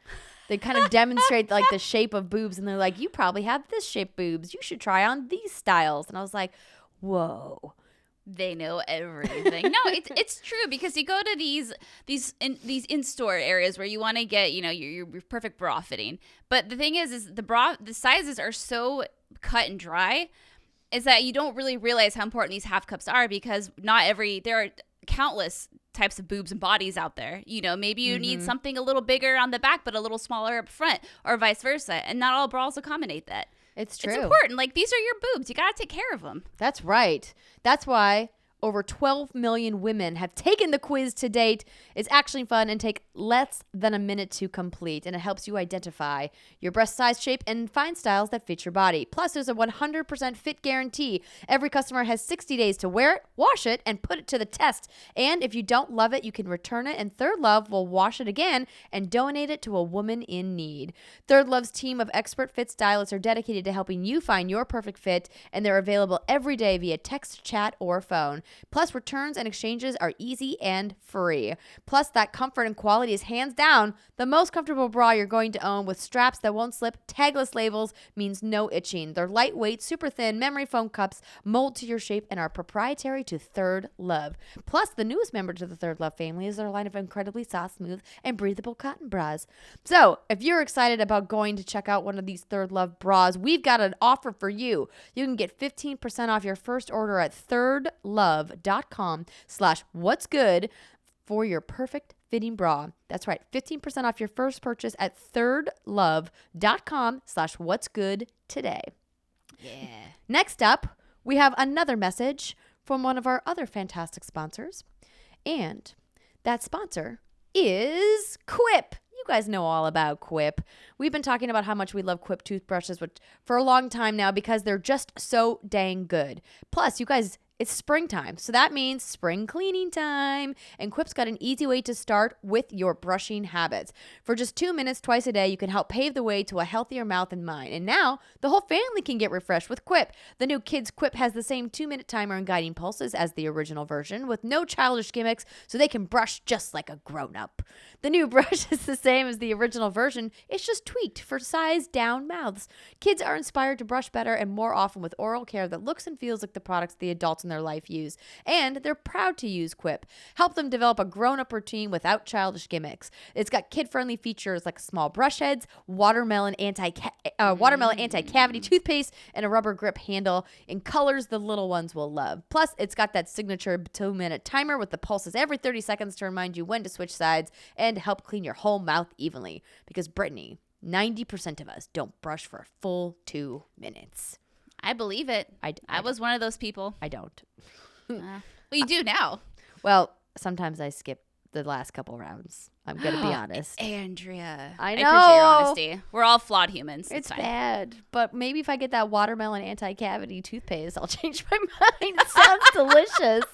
They kind of demonstrate like the shape of boobs, and they're like, you probably have this shape boobs. You should try on these styles. And I was like, whoa. They know everything. No, it's true, because you go to these in-store areas where you want to get, your perfect bra fitting. But the thing is the sizes are so cut and dry, is that you don't really realize how important these half cups are, because there are countless types of boobs and bodies out there. Maybe you need something a little bigger on the back but a little smaller up front, or vice versa, and not all bras accommodate that. It's true. It's important. Like, these are your boobs. You got to take care of them. That's right. That's why over 12 million women have taken the quiz to date. It's actually fun and take less than a minute to complete, and it helps you identify your breast size, shape, and find styles that fit your body. Plus, there's a 100% fit guarantee. Every customer has 60 days to wear it, wash it, and put it to the test. And if you don't love it, you can return it, and Third Love will wash it again and donate it to a woman in need. Third Love's team of expert fit stylists are dedicated to helping you find your perfect fit, and they're available every day via text, chat, or phone. Plus, returns and exchanges are easy and free. Plus, that comfort and quality is hands down the most comfortable bra you're going to own, with straps that won't slip. Tagless labels means no itching. They're lightweight, super thin, memory foam cups mold to your shape and are proprietary to Third Love. Plus, the newest member to the Third Love family is their line of incredibly soft, smooth, and breathable cotton bras. So, if you're excited about going to check out one of these Third Love bras, we've got an offer for you. You can get 15% off your first order at thirdlove.com/what'sgood for your perfect fitting bra. That's right, 15% off your first purchase at thirdlove.com/what'sgood today. Yeah. Next up, we have another message from one of our other fantastic sponsors. And that sponsor is Quip. You guys know all about Quip. We've been talking about how much we love Quip toothbrushes for a long time now, because they're just so dang good. Plus, you guys, it's springtime, so that means spring cleaning time. And Quip's got an easy way to start with your brushing habits. For just 2 minutes twice a day, you can help pave the way to a healthier mouth and mind. And now, the whole family can get refreshed with Quip. The new Kids Quip has the same 2-minute timer and guiding pulses as the original version, with no childish gimmicks, so they can brush just like a grown-up. The new brush is the same as the original version. It's just tweaked for size-down mouths. Kids are inspired to brush better and more often with oral care that looks and feels like the products the adults in their life use. And they're proud to use Quip. Help them develop a grown-up routine without childish gimmicks. It's got kid-friendly features like small brush heads, watermelon anti-cavity toothpaste, and a rubber grip handle in colors the little ones will love. Plus, it's got that signature 2-minute timer with the pulses every 30 seconds to remind you when to switch sides and help clean your whole mouth evenly. Because, Brittany, 90% of us don't brush for a full 2 minutes. I believe it. I was one of those people. I don't. Well, you do now. Well, sometimes I skip the last couple rounds. I'm going to be honest. Andrea. I know. I appreciate your honesty. We're all flawed humans. It's fine. bad. But maybe if I get that watermelon anti-cavity toothpaste, I'll change my mind. It sounds delicious.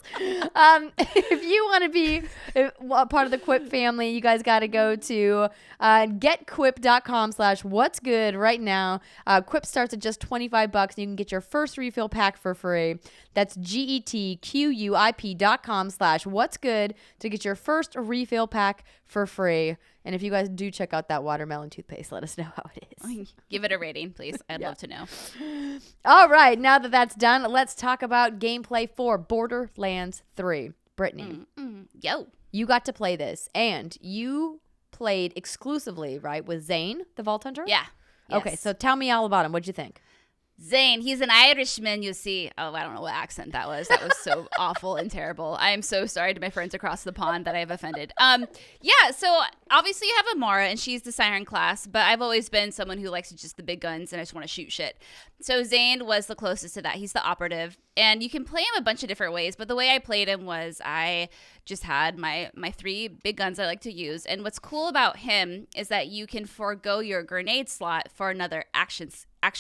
If you want to be a part of the Quip family, you guys got to go to getquip.com/what'sgood right now. Quip starts at just $25 and you can get your first refill pack for free. That's getquip.com/what'sgood to get your first refill pack for free. And if you guys do check out that watermelon toothpaste, let us know how it is. Give it a rating, please. I'd love to know. All right, now that that's done, let's talk about gameplay for Borderlands 3. Brittany, Yo. you got to play this, and you played exclusively, right, with Zane, the Vault Hunter? Yeah. Okay, Yes. so tell me all about him. What'd you think? Zane, he's an Irishman, you see. Oh, I don't know what accent that was. That was so awful and terrible. I am so sorry to my friends across the pond that I have offended. Yeah, so obviously you have Amara, and she's the Siren class, but I've always been someone who likes just the big guns, and I just want to shoot shit. So Zane was the closest to that. He's the operative, and you can play him a bunch of different ways, but the way I played him was I just had my 3 big guns I like to use, and what's cool about him is that you can forego your grenade slot for another action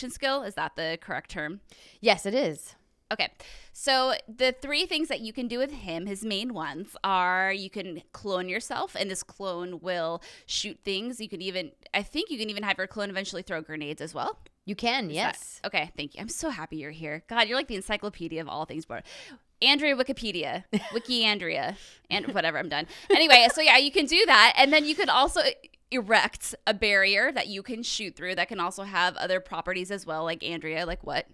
skill. Is that the correct term? Yes, it is. Okay, so the 3 things that you can do with him, his main ones, are you can clone yourself, and this clone will shoot things. I think you can even have your clone eventually throw grenades as well. You can, yes. Okay, thank you. I'm so happy you're here. God, you're like the encyclopedia of all things. Andrea Wikipedia, Wiki Andrea, and whatever, I'm done. Anyway, so yeah, you can do that, and then you could also, erect a barrier that you can shoot through that can also have other properties as well, like Andrea. Like what?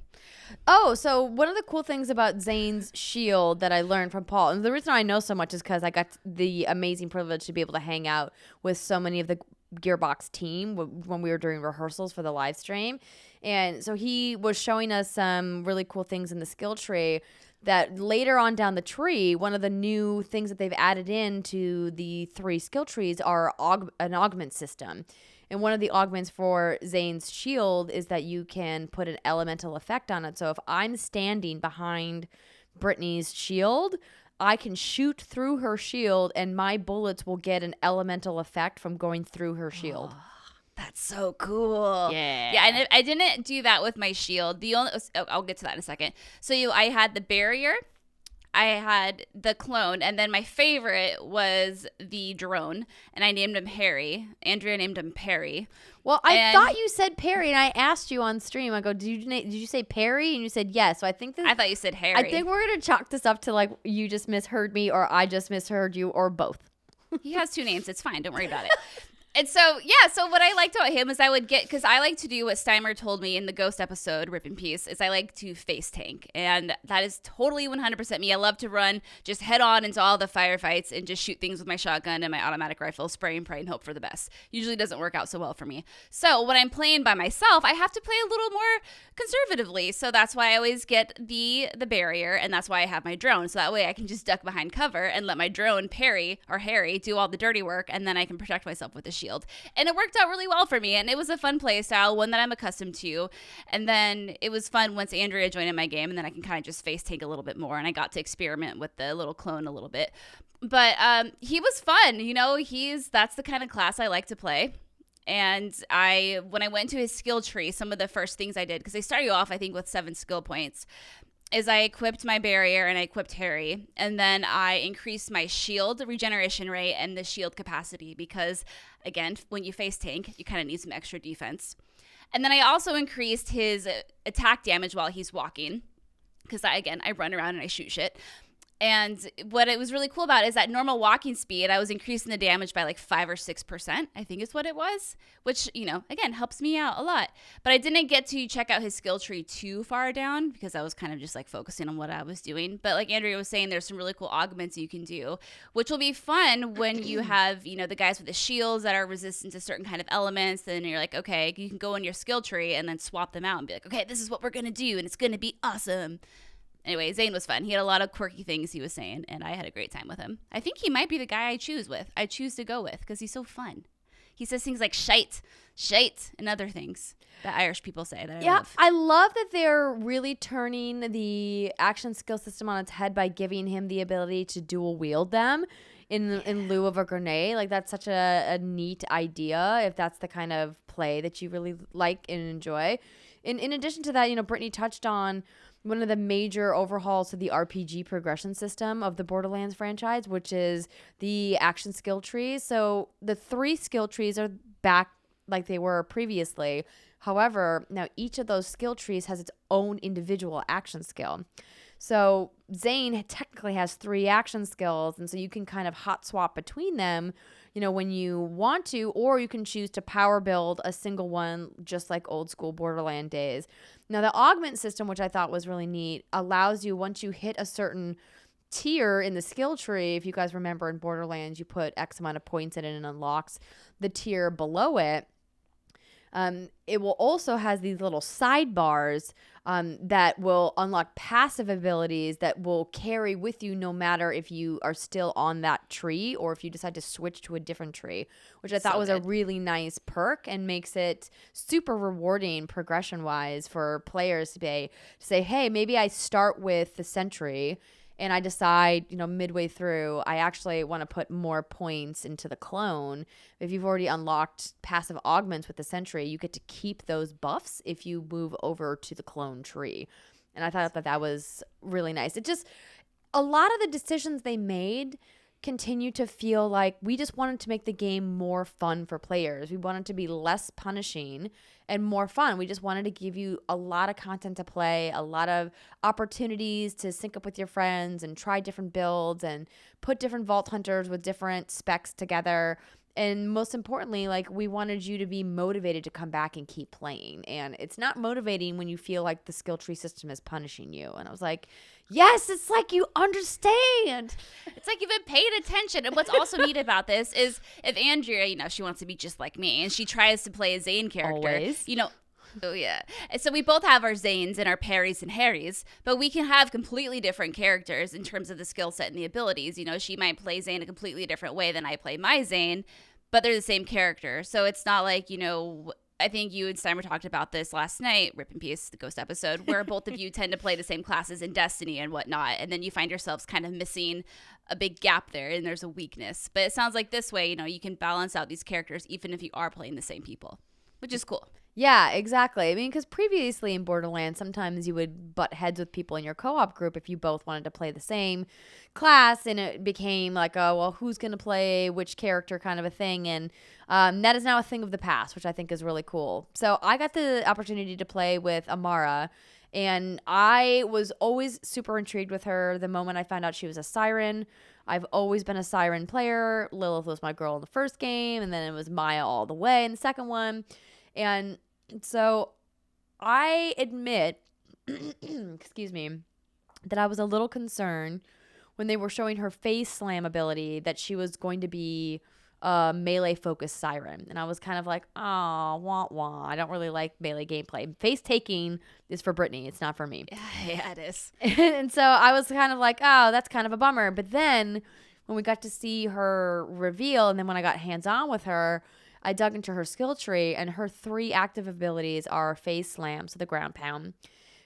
Oh, so one of the cool things about Zane's shield that I learned from Paul, and the reason I know so much is because I got the amazing privilege to be able to hang out with so many of the Gearbox team when we were doing rehearsals for the live stream. And so he was showing us some really cool things in the skill tree that later on down the tree, one of the new things that they've added into the 3 skill trees are an augment system. And one of the augments for Zane's shield is that you can put an elemental effect on it. So if I'm standing behind Brittany's shield, I can shoot through her shield and my bullets will get an elemental effect from going through her shield. Oh, that's so cool. Yeah. Yeah, and I didn't do that with my shield. I'll get to that in a second. So I had the barrier, I had the clone, and then my favorite was the drone, and I named him Harry. Andrea named him Perry. Well, I thought you said Perry, and I asked you on stream. I go, did you say Perry? And you said yes. So I think I thought you said Harry. I think we're gonna chalk this up to like you just misheard me, or I just misheard you, or both. He has 2 names. It's fine. Don't worry about it. And so what I liked about him is I would because I like to do what Steimer told me in the Ghost episode, Rip in Peace, is I like to face tank. And that is totally 100% me. I love to run just head on into all the firefights and just shoot things with my shotgun and my automatic rifle, spray and pray and hope for the best. Usually doesn't work out so well for me. So when I'm playing by myself, I have to play a little more conservatively. So that's why I always get the barrier, and that's why I have my drone. So that way I can just duck behind cover and let my drone, Perry or Harry, do all the dirty work, and then I can protect myself with the shield. And it worked out really well for me, and it was a fun play style, one that I'm accustomed to. And then it was fun once Andrea joined in my game, and then I can kind of just face tank a little bit more, and I got to experiment with the little clone a little bit. But he was fun. That's the kind of class I like to play. And when I went to his skill tree, some of the first things I did, because they start you off, I think, with 7 skill points, is I equipped my barrier and I equipped Harry. And then I increased my shield regeneration rate and the shield capacity because, again, when you face tank, you kind of need some extra defense. And then I also increased his attack damage while he's walking because, I run around and I shoot shit. And what it was really cool about is that normal walking speed, I was increasing the damage by like 5 or 6%, I think is what it was, which, again, helps me out a lot. But I didn't get to check out his skill tree too far down because I was kind of just like focusing on what I was doing. But like Andrea was saying, there's some really cool augments you can do, which will be fun when you have, the guys with the shields that are resistant to certain kind of elements. Then you're like, okay, you can go in your skill tree and then swap them out and be like, okay, this is what we're going to do and it's going to be awesome. Anyway, Zane was fun. He had a lot of quirky things he was saying, and I had a great time with him. I think he might be the guy I choose to go with, because he's so fun. He says things like shite, and other things that Irish people say that I love. I love that they're really turning the action skill system on its head by giving him the ability to dual wield them in lieu of a grenade. Like, that's such a neat idea, if that's the kind of play that you really like and enjoy. In addition to that, Brittany touched on one of the major overhauls to the RPG progression system of the Borderlands franchise, which is the action skill trees. So the 3 skill trees are back like they were previously. However, now each of those skill trees has its own individual action skill. So Zane technically has 3 action skills, and so you can kind of hot swap between them, when you want to, or you can choose to power build a single one, just like old school Borderland days. Now, the augment system, which I thought was really neat, allows you, once you hit a certain tier in the skill tree, if you guys remember in Borderlands, you put X amount of points in it and unlocks the tier below it. It will also has these little sidebars that will unlock passive abilities that will carry with you no matter if you are still on that tree or if you decide to switch to a different tree, which I thought was a really nice perk and makes it super rewarding progression-wise for players to say, hey, maybe I start with the sentry and I decide, midway through, I actually want to put more points into the clone. If you've already unlocked passive augments with the sentry, you get to keep those buffs if you move over to the clone tree. And I thought that was really nice. It just, a lot of the decisions they made continue to feel like we just wanted to make the game more fun for players. We wanted to be less punishing and more fun. We just wanted to give you a lot of content to play, a lot of opportunities to sync up with your friends and try different builds and put different vault hunters with different specs together. And most importantly, like, we wanted you to be motivated to come back and keep playing. And it's not motivating when you feel like the skill tree system is punishing you. And I was like, yes, it's like you understand. It's like you've been paying attention. And what's also neat about this is if Andrea, she wants to be just like me and she tries to play a Zane character, Always. Oh, yeah. And so we both have our Zanes and our Parries and Harrys, but we can have completely different characters in terms of the skill set and the abilities. She might play Zane a completely different way than I play my Zane, but they're the same character. So it's not like, I think you and Steimer talked about this last night, Rip in Peace, the Ghost episode, where both of you tend to play the same classes in Destiny and whatnot, and then you find yourselves kind of missing a big gap there, and there's a weakness. But it sounds like this way, you can balance out these characters even if you are playing the same people, which is cool. Yeah, exactly. I mean, because previously in Borderlands, sometimes you would butt heads with people in your co-op group if you both wanted to play the same class, and it became like, oh, well, who's going to play which character kind of a thing, and that is now a thing of the past, which I think is really cool. So I got the opportunity to play with Amara, and I was always super intrigued with her the moment I found out she was a Siren. I've always been a Siren player. Lilith was my girl in the first game, and then it was Maya all the way in the second one. And so I admit, excuse me, that I was a little concerned when they were showing her face slam ability that she was going to be a melee focused Siren. And I was kind of like, oh, wah, wah. I don't really like melee gameplay. Face taking is for Brittany. It's not for me. Yeah, it is. And so I was kind of like, oh, that's kind of a bummer. But then when we got to see her reveal, and then when I got hands on with her, I dug into her skill tree, and her 3 active abilities are Phase Slam, so the ground pound,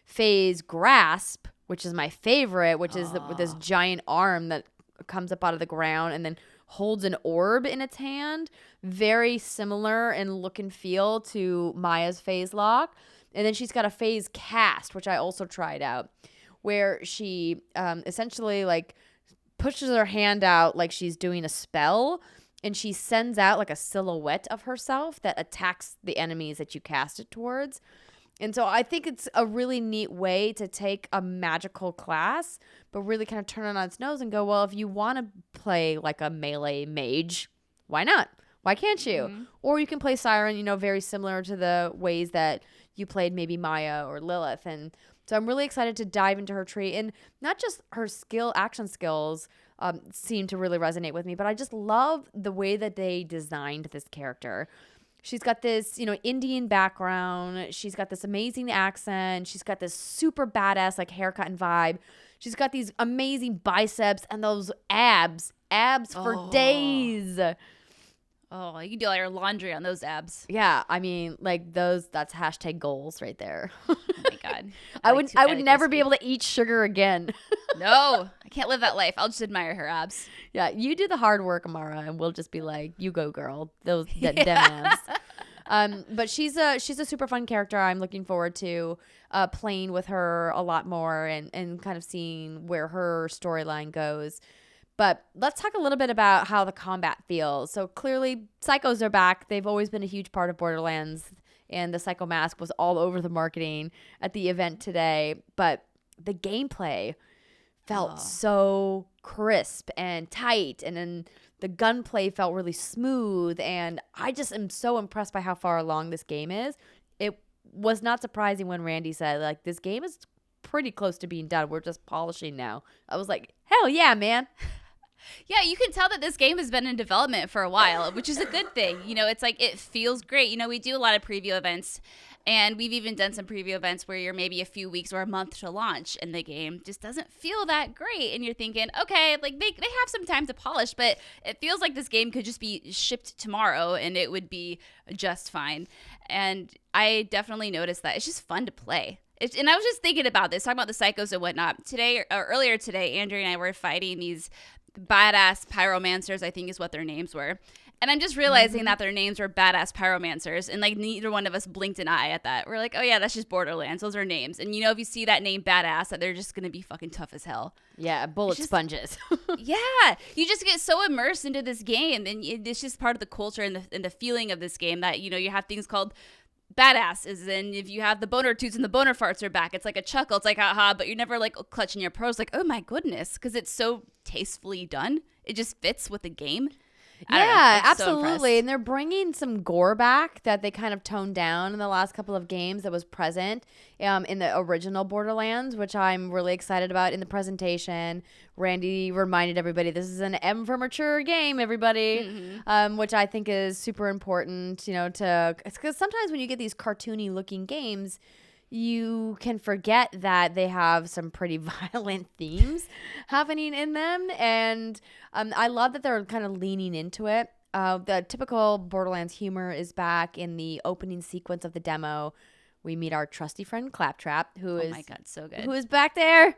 Phase Grasp, which is my favorite, which is with this giant arm that comes up out of the ground and then holds an orb in its hand, very similar in look and feel to Maya's Phase Lock. And then she's got a Phase Cast, which I also tried out, where she essentially like pushes her hand out like she's doing a spell, and she sends out like a silhouette of herself that attacks the enemies that you cast it towards. And so I think it's a really neat way to take a magical class, but really kind of turn it on its nose and go, well, if you want to play like a melee mage, why not? Why can't you? Mm-hmm. Or you can play Siren, very similar to the ways that you played maybe Maya or Lilith. And so I'm really excited to dive into her tree, and not just her action skills seem to really resonate with me, but I just love the way that they designed this character. She's got this, Indian background. She's got this amazing accent. She's got this super badass like haircut and vibe. She's got these amazing biceps and those abs for days. Oh, you can do all your laundry on those abs. Yeah, I mean, like that's hashtag goals right there. Oh my God. I would never be able to eat sugar again. No, I can't live that life. I'll just admire her abs. Yeah, you do the hard work, Amara, and we'll just be like, you go, girl. Them abs. But she's a super fun character. I'm looking forward to playing with her a lot more and kind of seeing where her storyline goes. But let's talk a little bit about how the combat feels. So clearly, psychos are back. They've always been a huge part of Borderlands, and the psycho mask was all over the marketing at the event today. But the gameplay felt so crisp and tight, and then the gunplay felt really smooth, and I just am so impressed by how far along this game is. It was not surprising when Randy said, like, this game is pretty close to being done. We're just polishing now. I was like, hell yeah, man. Yeah, you can tell that this game has been in development for a while, which is a good thing. It's like it feels great. We do a lot of preview events, and we've even done some preview events where you're maybe a few weeks or a month to launch, and the game just doesn't feel that great. And you're thinking, okay, like they have some time to polish, but it feels like this game could just be shipped tomorrow and it would be just fine. And I definitely noticed that. It's just fun to play. And I was just thinking about this, talking about the psychos and whatnot. Earlier today, Andrea and I were fighting these badass pyromancers, I think is what their names were. And I'm just realizing that their names were badass pyromancers, and like neither one of us blinked an eye at that. We're like, oh yeah, that's just Borderlands. Those are names. And if you see that name badass, that they're just going to be fucking tough as hell. Yeah, bullet sponges. Yeah, you just get so immersed into this game, and it's just part of the culture and the feeling of this game that, you have things called badasses, and if you have the boner toots and the boner farts are back, it's like a chuckle. It's like, haha, but you're never like clutching your pearls like, oh my goodness, because it's so tastefully done. It just fits with the game. Yeah, I'm so absolutely. impressed. And they're bringing some gore back that they kind of toned down in the last couple of games that was present in the original Borderlands, which I'm really excited about. In the presentation, Randy reminded everybody this is an M for mature game, everybody, which I think is super important, because sometimes when you get these cartoony looking games, you can forget that they have some pretty violent themes happening in them. And I love that they're kind of leaning into it. The typical Borderlands humor is back in the opening sequence of the demo. We meet our trusty friend Claptrap, who is, oh my God, so good. Who is back there.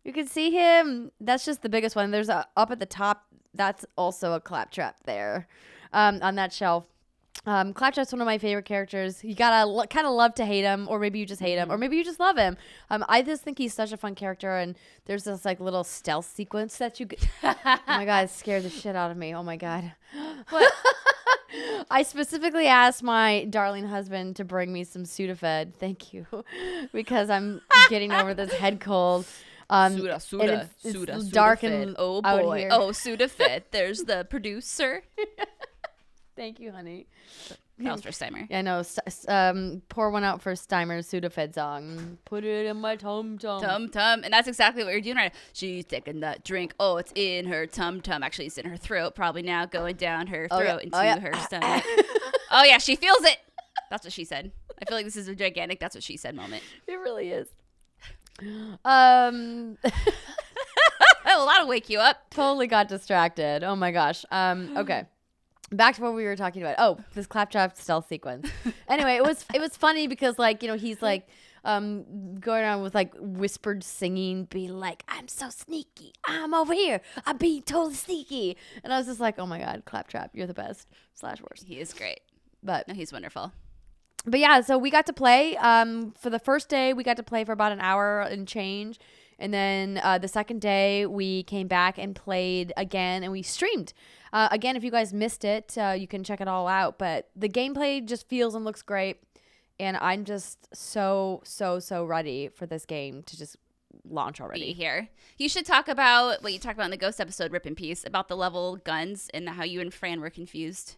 You can see him. That's just the biggest one. There's up at the top. That's also a Claptrap there on that shelf. Claptrap's one of my favorite characters. You gotta kind of love to hate him, or maybe you just hate him, or maybe you just love him. I just think he's such a fun character, and there's this like little stealth sequence that you oh my God, it scared the shit out of me. Oh my God. What? I specifically asked my darling husband to bring me some Sudafed. Thank you. Because I'm getting over this head cold. Suda, dark Sudafed. and oh out boy. here. Oh, Sudafed. There's the producer. Thank you, honey. That was for Steimer. Yeah, no. Pour one out for Steimer's Sudafed song. Put it in my tum-tum. Tum-tum. And that's exactly what you're doing right now. She's taking that drink. Oh, it's in her tum-tum. Actually, it's in her throat. Probably now going down her throat into her stomach. Oh, yeah. She feels it. That's what she said. I feel like this is a gigantic that's what she said moment. It really is. Well, that'll wake you up. Totally got distracted. Oh, my gosh. Okay. Back to what we were talking about. Oh, this Claptrap stealth sequence. Anyway, it was funny because he's like going around with like whispered singing, be like, I'm so sneaky. I'm over here. I'm being totally sneaky. And I was just like, oh my God, Claptrap, you're the best / worst. He is great. But no, he's wonderful. But yeah, so we got to play. For the first day, we got to play for about an hour and change. And then the second day, we came back and played again, and we streamed. Again, if you guys missed it, you can check it all out. But the gameplay just feels and looks great. And I'm just so ready for this game to just launch already. Be here. You should talk about what you talked about in the Ghost episode, Rip in Peace, about the level guns and how you and Fran were confused.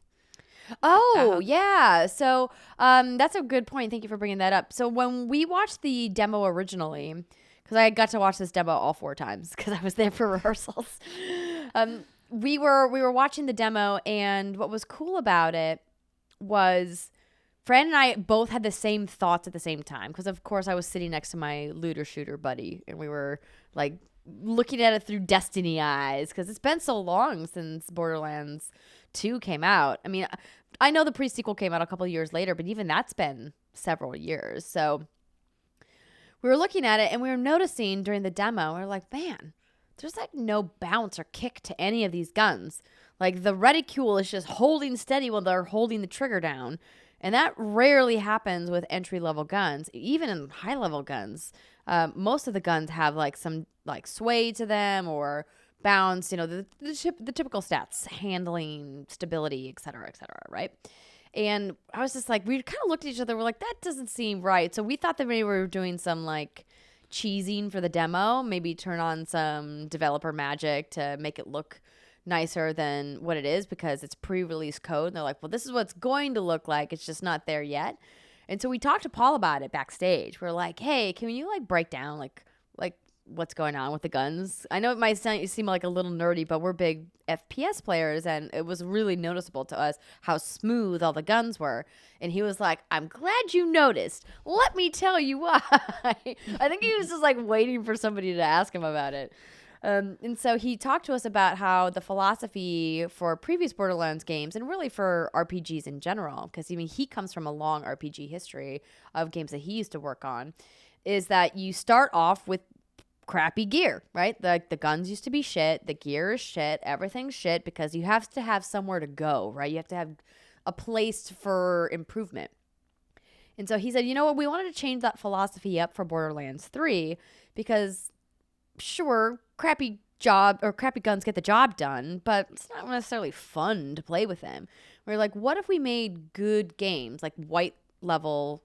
Oh, yeah. So that's a good point. Thank you for bringing that up. So when we watched the demo originally, because I got to watch this demo all 4 times because I was there for rehearsals, we were watching the demo, and what was cool about it was Fran and I both had the same thoughts at the same time because, of course, I was sitting next to my looter shooter buddy, and we were like looking at it through Destiny eyes because it's been so long since Borderlands 2 came out. I mean, I know the pre-sequel came out a couple of years later, but even that's been several years. So we were looking at it, and we were noticing during the demo, we were like, man, there's like no bounce or kick to any of these guns. Like the reticule is just holding steady while they're holding the trigger down. And that rarely happens with entry-level guns. Even in high-level guns, most of the guns have like some like sway to them or bounce, the typical stats, handling, stability, et cetera, right? And I was just like, we kind of looked at each other. We're like, that doesn't seem right. So we thought that maybe we were doing some like cheesing for the demo, maybe turn on some developer magic to make it look nicer than what it is because it's pre-release code. And they're like, well, this is what it's going to look like. It's just not there yet. And so we talked to Paul about it backstage. We're like, hey, can you like break down like what's going on with the guns? I know it might seem like a little nerdy, but we're big FPS players, and it was really noticeable to us how smooth all the guns were. And he was like, I'm glad you noticed. Let me tell you why. I think he was just like waiting for somebody to ask him about it. And so he talked to us about how the philosophy for previous Borderlands games and really for RPGs in general, because he comes from a long RPG history of games that he used to work on, is that you start off with crappy gear, right? The guns used to be shit. The gear is shit. Everything's shit because you have to have somewhere to go, right? You have to have a place for improvement. And so he said, you know what? We wanted to change that philosophy up for Borderlands 3 because, sure, crappy guns get the job done, but it's not necessarily fun to play with them. We're like, what if we made good games, like white level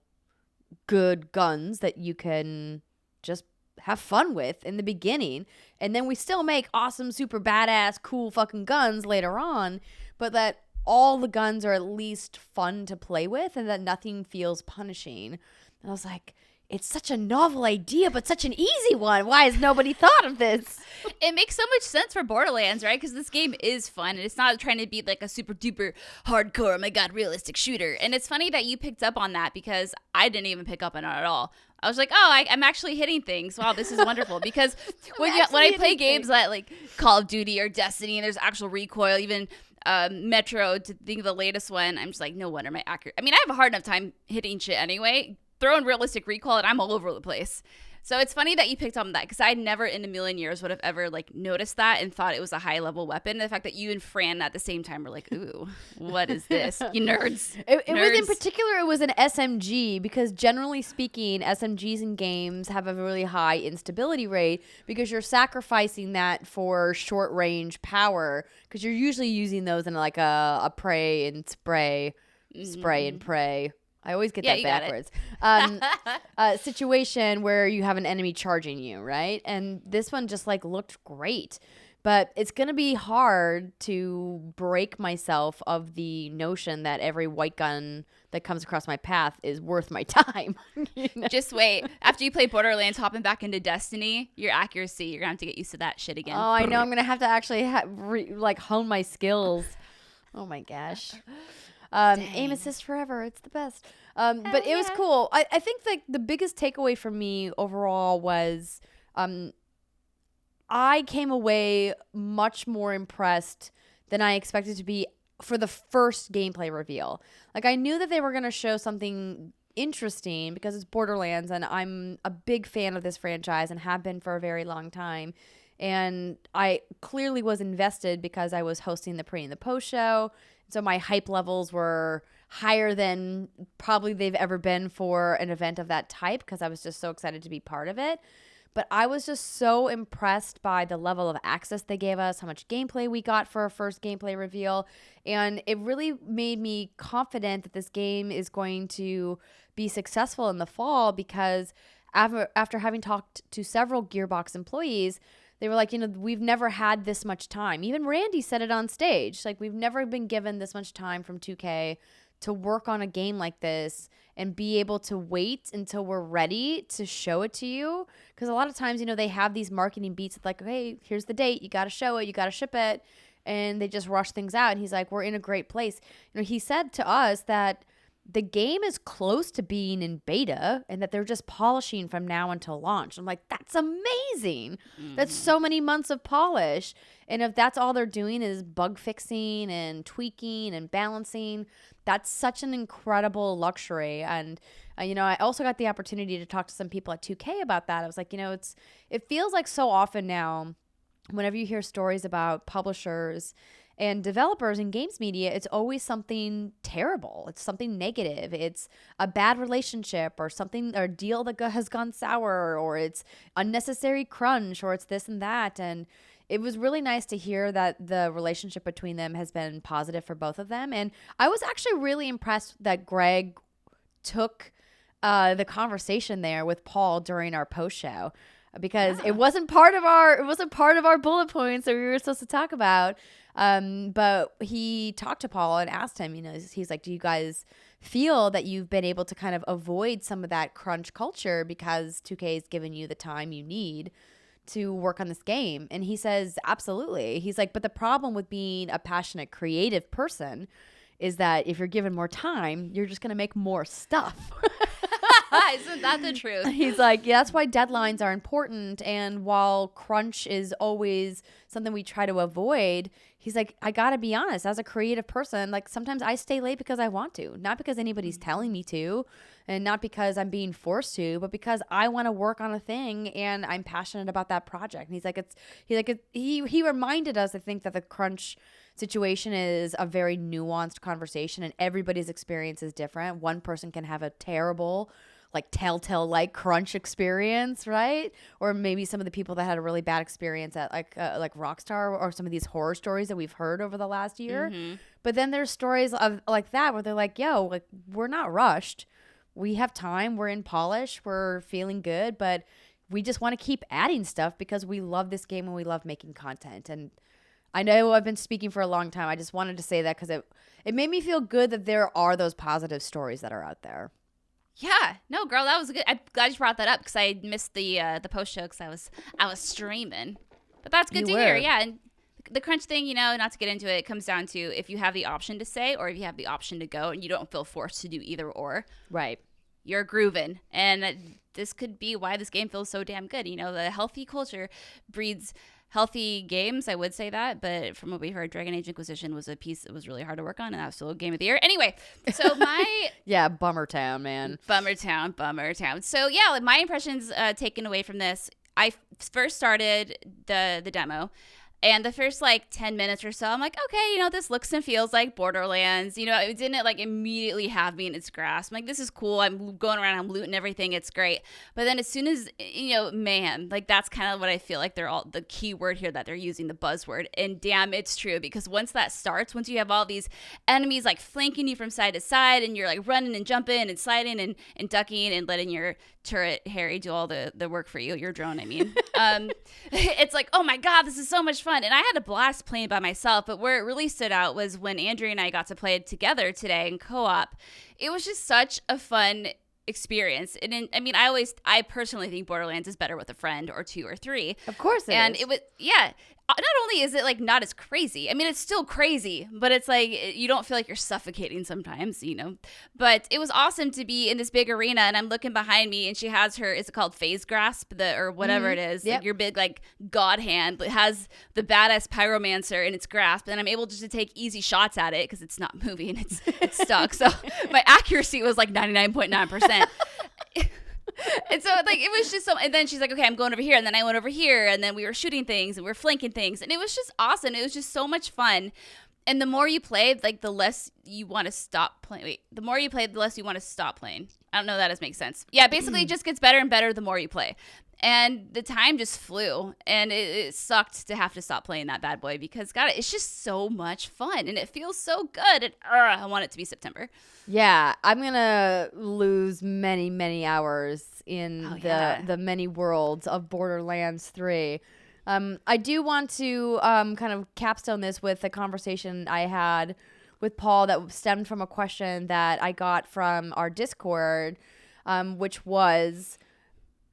good guns that you can just have fun with in the beginning, and then we still make awesome, super badass, cool fucking guns later on, but that all the guns are at least fun to play with and that nothing feels punishing. And I was like, it's such a novel idea, but such an easy one. Why has nobody thought of this? It makes so much sense for Borderlands, right? Because this game is fun, and it's not trying to be like a super duper hardcore, oh my god, realistic shooter. And it's funny that you picked up on that because I didn't even pick up on it at all. I was like, oh, I'm actually hitting things. Wow, this is wonderful. Because when I play games like Call of Duty or Destiny, and there's actual recoil, even Metro, to think of the latest one, I'm just like, no wonder my accurate. I mean, I have a hard enough time hitting shit anyway. Throw in realistic recoil and I'm all over the place. So it's funny that you picked up on that because I never in a million years would have ever like noticed that and thought it was a high level weapon. The fact that you and Fran at the same time were like, ooh, what is this? You nerds. It was in particular, it was an SMG because generally speaking, SMGs in games have a really high instability rate because you're sacrificing that for short range power because you're usually using those in like a pray and spray and pray. I always get that backwards. Situation where you have an enemy charging you, right? And this one just like looked great. But it's going to be hard to break myself of the notion that every white gun that comes across my path is worth my time. You know? Just wait. After you play Borderlands, hopping back into Destiny, your accuracy, you're going to have to get used to that shit again. Oh, I know. I'm going to have to actually hone my skills. Oh, my gosh. Aim assist forever. It's the best. But it was cool. I think like the biggest takeaway for me overall was I came away much more impressed than I expected to be for the first gameplay reveal. Like I knew that they were going to show something interesting because it's Borderlands and I'm a big fan of this franchise and have been for a very long time. And I clearly was invested because I was hosting the pre and the post show. So my hype levels were higher than probably they've ever been for an event of that type because I was just so excited to be part of it. But I was just so impressed by the level of access they gave us, how much gameplay we got for our first gameplay reveal. And it really made me confident that this game is going to be successful in the fall because after having talked to several Gearbox employees, they were like, we've never had this much time. Even Randy said it on stage. Like, we've never been given this much time from 2K to work on a game like this and be able to wait until we're ready to show it to you. Because a lot of times, they have these marketing beats like, hey, here's the date. You got to show it. You got to ship it. And they just rush things out. And he's like, we're in a great place. He said to us that the game is close to being in beta and that they're just polishing from now until launch. I'm like, that's amazing. That's so many months of polish. And if that's all they're doing is bug fixing and tweaking and balancing, that's such an incredible luxury. And, I also got the opportunity to talk to some people at 2K about that. I was like, it feels like so often now, whenever you hear stories about publishers and developers in games media, it's always something terrible. It's something negative. It's a bad relationship or something, or a deal that has gone sour, or it's unnecessary crunch, or it's this and that. And it was really nice to hear that the relationship between them has been positive for both of them. And I was actually really impressed that Greg took the conversation there with Paul during our post show, because it wasn't part of our bullet points that we were supposed to talk about. But he talked to Paul and asked him, he's like, do you guys feel that you've been able to kind of avoid some of that crunch culture because 2K has given you the time you need to work on this game? And he says, absolutely. He's like, but the problem with being a passionate creative person is that if you're given more time, you're just going to make more stuff. Isn't that the truth? He's like, yeah, that's why deadlines are important. And while crunch is always something we try to avoid, he's like, I got to be honest, as a creative person, like sometimes I stay late because I want to, not because anybody's telling me to, and not because I'm being forced to, but because I want to work on a thing and I'm passionate about that project. And he's like, he reminded us, I think, that the crunch situation is a very nuanced conversation and everybody's experience is different. One person can have a terrible, like Telltale-like crunch experience, right? Or maybe some of the people that had a really bad experience at like Rockstar, or some of these horror stories that we've heard over the last year. Mm-hmm. But then there's stories of like that where they're like, yo, like we're not rushed. We have time. We're in polish. We're feeling good, but we just want to keep adding stuff because we love this game and we love making content. And I know I've been speaking for a long time. I just wanted to say that because it made me feel good that there are those positive stories that are out there. Yeah, no, girl, that was good. I'm glad you brought that up because I missed the post show because I was streaming. But that's good to hear. Yeah, and the crunch thing, not to get into it, comes down to if you have the option to stay or if you have the option to go, and you don't feel forced to do either or. Right. You're grooving, and this could be why this game feels so damn good. The healthy culture breeds healthy games. I would say that, but from what we heard, Dragon Age Inquisition was a piece that was really hard to work on, and that was still a game of the year. Anyway, so my yeah, Bummer Town, man. Bummer Town. So yeah, my impressions taken away from this. I first started the demo. And the first 10 minutes or so, I'm like, okay, this looks and feels like Borderlands. It didn't immediately have me in its grasp. I'm like, this is cool. I'm going around, I'm looting everything. It's great. But then as soon as, mayhem, that's kind of what I feel like they're all the key word here that they're using, the buzzword. And damn, it's true, because once that starts, once you have all these enemies flanking you from side to side, and you're running and jumping and sliding and ducking and letting your turret Harry do all the work for you, your drone, I mean. It's like, oh my God, this is so much fun. And I had a blast playing by myself, but where it really stood out was when Andrea and I got to play it together today in co-op. It was just such a fun experience. And I personally think Borderlands is better with a friend or two or three. Of course it is. And it was, yeah. Not only is it not as crazy, it's still crazy, but it's you don't feel like you're suffocating sometimes, but it was awesome to be in this big arena, and I'm looking behind me, and she has her, is it called phase grasp, or whatever it is, yep. Your big god hand. It has the badass pyromancer in its grasp, and I'm able just to take easy shots at it because it's not moving, it's stuck. So my accuracy was 99.9%. And so it was just so, and then she's like, okay, I'm going over here, and then I went over here, and then we were shooting things and we were flanking things, and it was just awesome. It was just so much fun. And the more you played, the less you want to stop playing. The more you play, the less you want to stop playing. I don't know if that makes sense. Yeah, basically it just gets better and better the more you play. And the time just flew, and it sucked to have to stop playing that bad boy because, God, it's just so much fun, and it feels so good. And I want it to be September. Yeah, I'm going to lose many, many hours in the many worlds of Borderlands 3. I do want to kind of capstone this with a conversation I had with Paul that stemmed from a question that I got from our Discord, which was,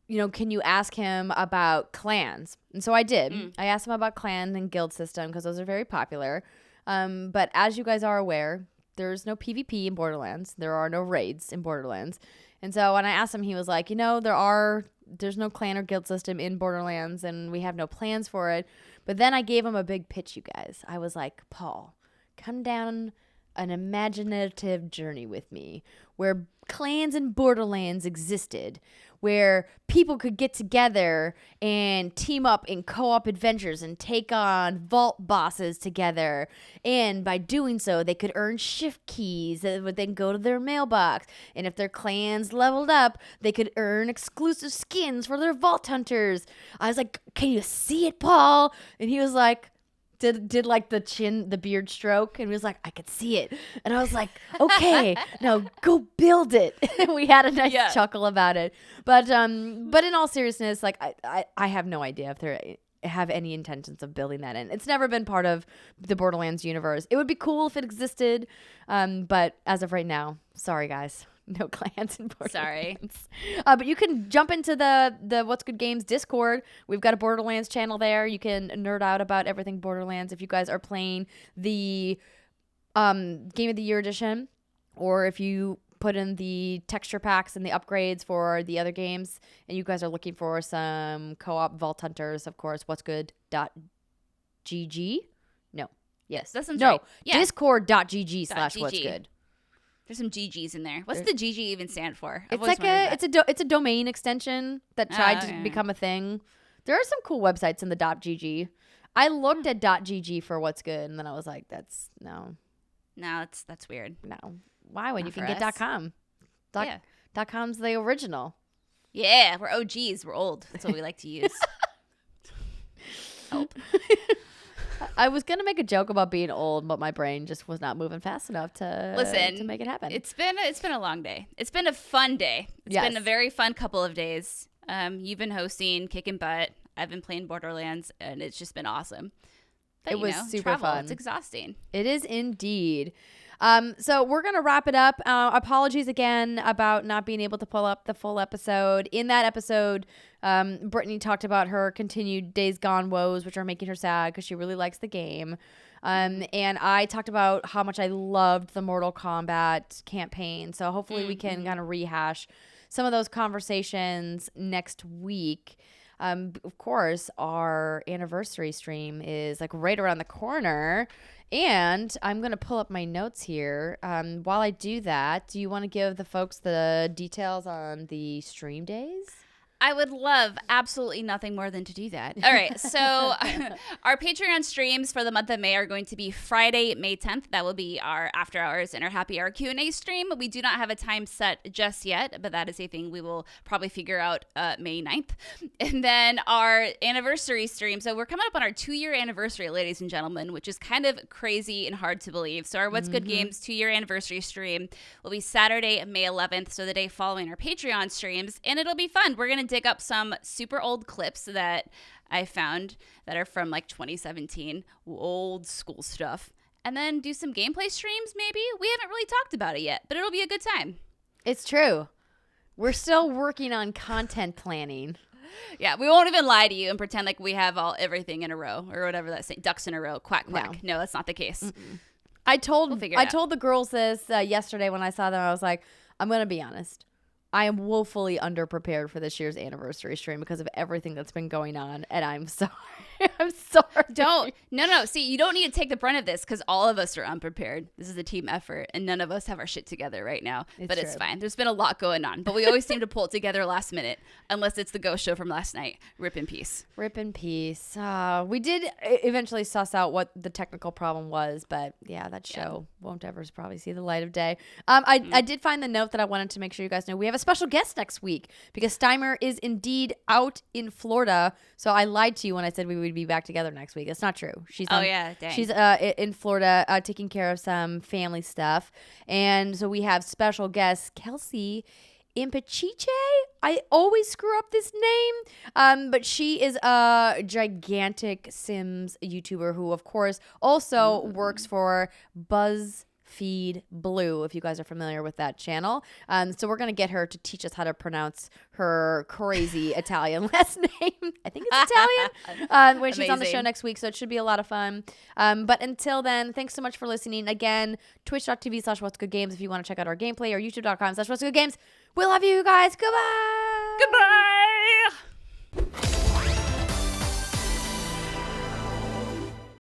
can you ask him about clans? And so I did. I asked him about clan and guild system because those are very popular. But as you guys are aware, there's no PvP in Borderlands. There are no raids in Borderlands. And so when I asked him, he was like, there's no clan or guild system in Borderlands, and we have no plans for it. But then I gave him a big pitch, you guys. I was like, Paul, come down an imaginative journey with me where clans in Borderlands existed, where people could get together and team up in co-op adventures and take on vault bosses together. And by doing so, they could earn shift keys that would then go to their mailbox. And if their clans leveled up, they could earn exclusive skins for their vault hunters. I was like, can you see it, Paul? And he was like, did the beard stroke, and he was like, I could see it. And I was like, okay, now go build it. We had a nice chuckle about it. But in all seriousness, I have no idea if they have any intentions of building that in. It's never been part of the Borderlands universe. It would be cool if it existed, but as of right now, sorry guys. No clans in Borderlands. Sorry. But you can jump into the What's Good Games Discord. We've got a Borderlands channel there. You can nerd out about everything Borderlands if you guys are playing the Game of the Year edition, or if you put in the texture packs and the upgrades for the other games, and you guys are looking for some co-op Vault Hunters, of course, what'sgood.gg? No. Yes. That sounds right. Yeah. Discord.gg/what'sgood. There's some GGs in there. What's the GG even stand for? It's a domain extension that tried to become a thing. There are some cool websites in the .gg. I looked at .gg for what's good, and then I was like, that's weird. No. Why when you can get .com? .com's the original. Yeah, we're OGs. We're old. That's what we like to use. Help. I was going to make a joke about being old, but my brain just was not moving fast enough to make it happen. It's been a long day. It's been a fun day. It's been a very fun couple of days. You've been hosting, kicking butt. I've been playing Borderlands, and it's just been awesome. But, it was super travel, fun. It's exhausting. It is indeed. So we're going to wrap it up. Apologies again about not being able to pull up the full episode. In that episode, Brittany talked about her continued Days Gone woes, which are making her sad because she really likes the game. And I talked about how much I loved the Mortal Kombat campaign. So hopefully we can kind of rehash some of those conversations next week. Of course, our anniversary stream is like right around the corner. And I'm going to pull up my notes here. While I do that, do you want to give the folks the details on the stream days? I would love absolutely nothing more than to do that. All right. So our Patreon streams for the month of May are going to be Friday, May 10th. That will be our after hours and our happy hour Q&A stream. We do not have a time set just yet, but that is a thing we will probably figure out May 9th. And then our anniversary stream. So we're coming up on our 2-year anniversary, ladies and gentlemen, which is kind of crazy and hard to believe. So our What's Good Games 2-year anniversary stream will be Saturday, May 11th. So the day following our Patreon streams. And it'll be fun. We're going to dig up some super old clips that I found that are from like 2017, old school stuff, and then do some gameplay streams maybe. We haven't really talked about it yet, but it'll be a good time. It's true. We're still working on content planning. Yeah, we won't even lie to you and pretend like we have everything in a row or whatever that's saying. Ducks in a row, quack, quack. No, that's not the case. I told the girls this yesterday when I saw them. I was like, I'm going to be honest. I am woefully underprepared for this year's anniversary stream because of everything that's been going on, and I'm sorry. I'm sorry. No. See, you don't need to take the brunt of this because all of us are unprepared. This is a team effort, and none of us have our shit together right now. It's fine. There's been a lot going on, but we always seem to pull it together last minute, unless it's the ghost show from last night. Rip in peace. Rip in peace. We did eventually suss out what the technical problem was, but yeah, that show won't ever probably see the light of day. I did find the note that I wanted to make sure you guys know. We have a special guest next week because Steimer is indeed out in Florida. So I lied to you when I said we would be back together next week. It's not true. She's in Florida taking care of some family stuff. And so we have special guest Kelsey Impachiche. I always screw up this name, but she is a gigantic Sims YouTuber who, of course, also works for BuzzFeed Blue, if you guys are familiar with that channel. So we're going to get her to teach us how to pronounce her crazy Italian last name. I think it's Italian. When she's on the show next week, so it should be a lot of fun. But until then, thanks so much for listening. Again, twitch.tv/whatsgoodgames if you want to check out our gameplay, or youtube.com/whatsgoodgames. We love you guys. Goodbye. Goodbye.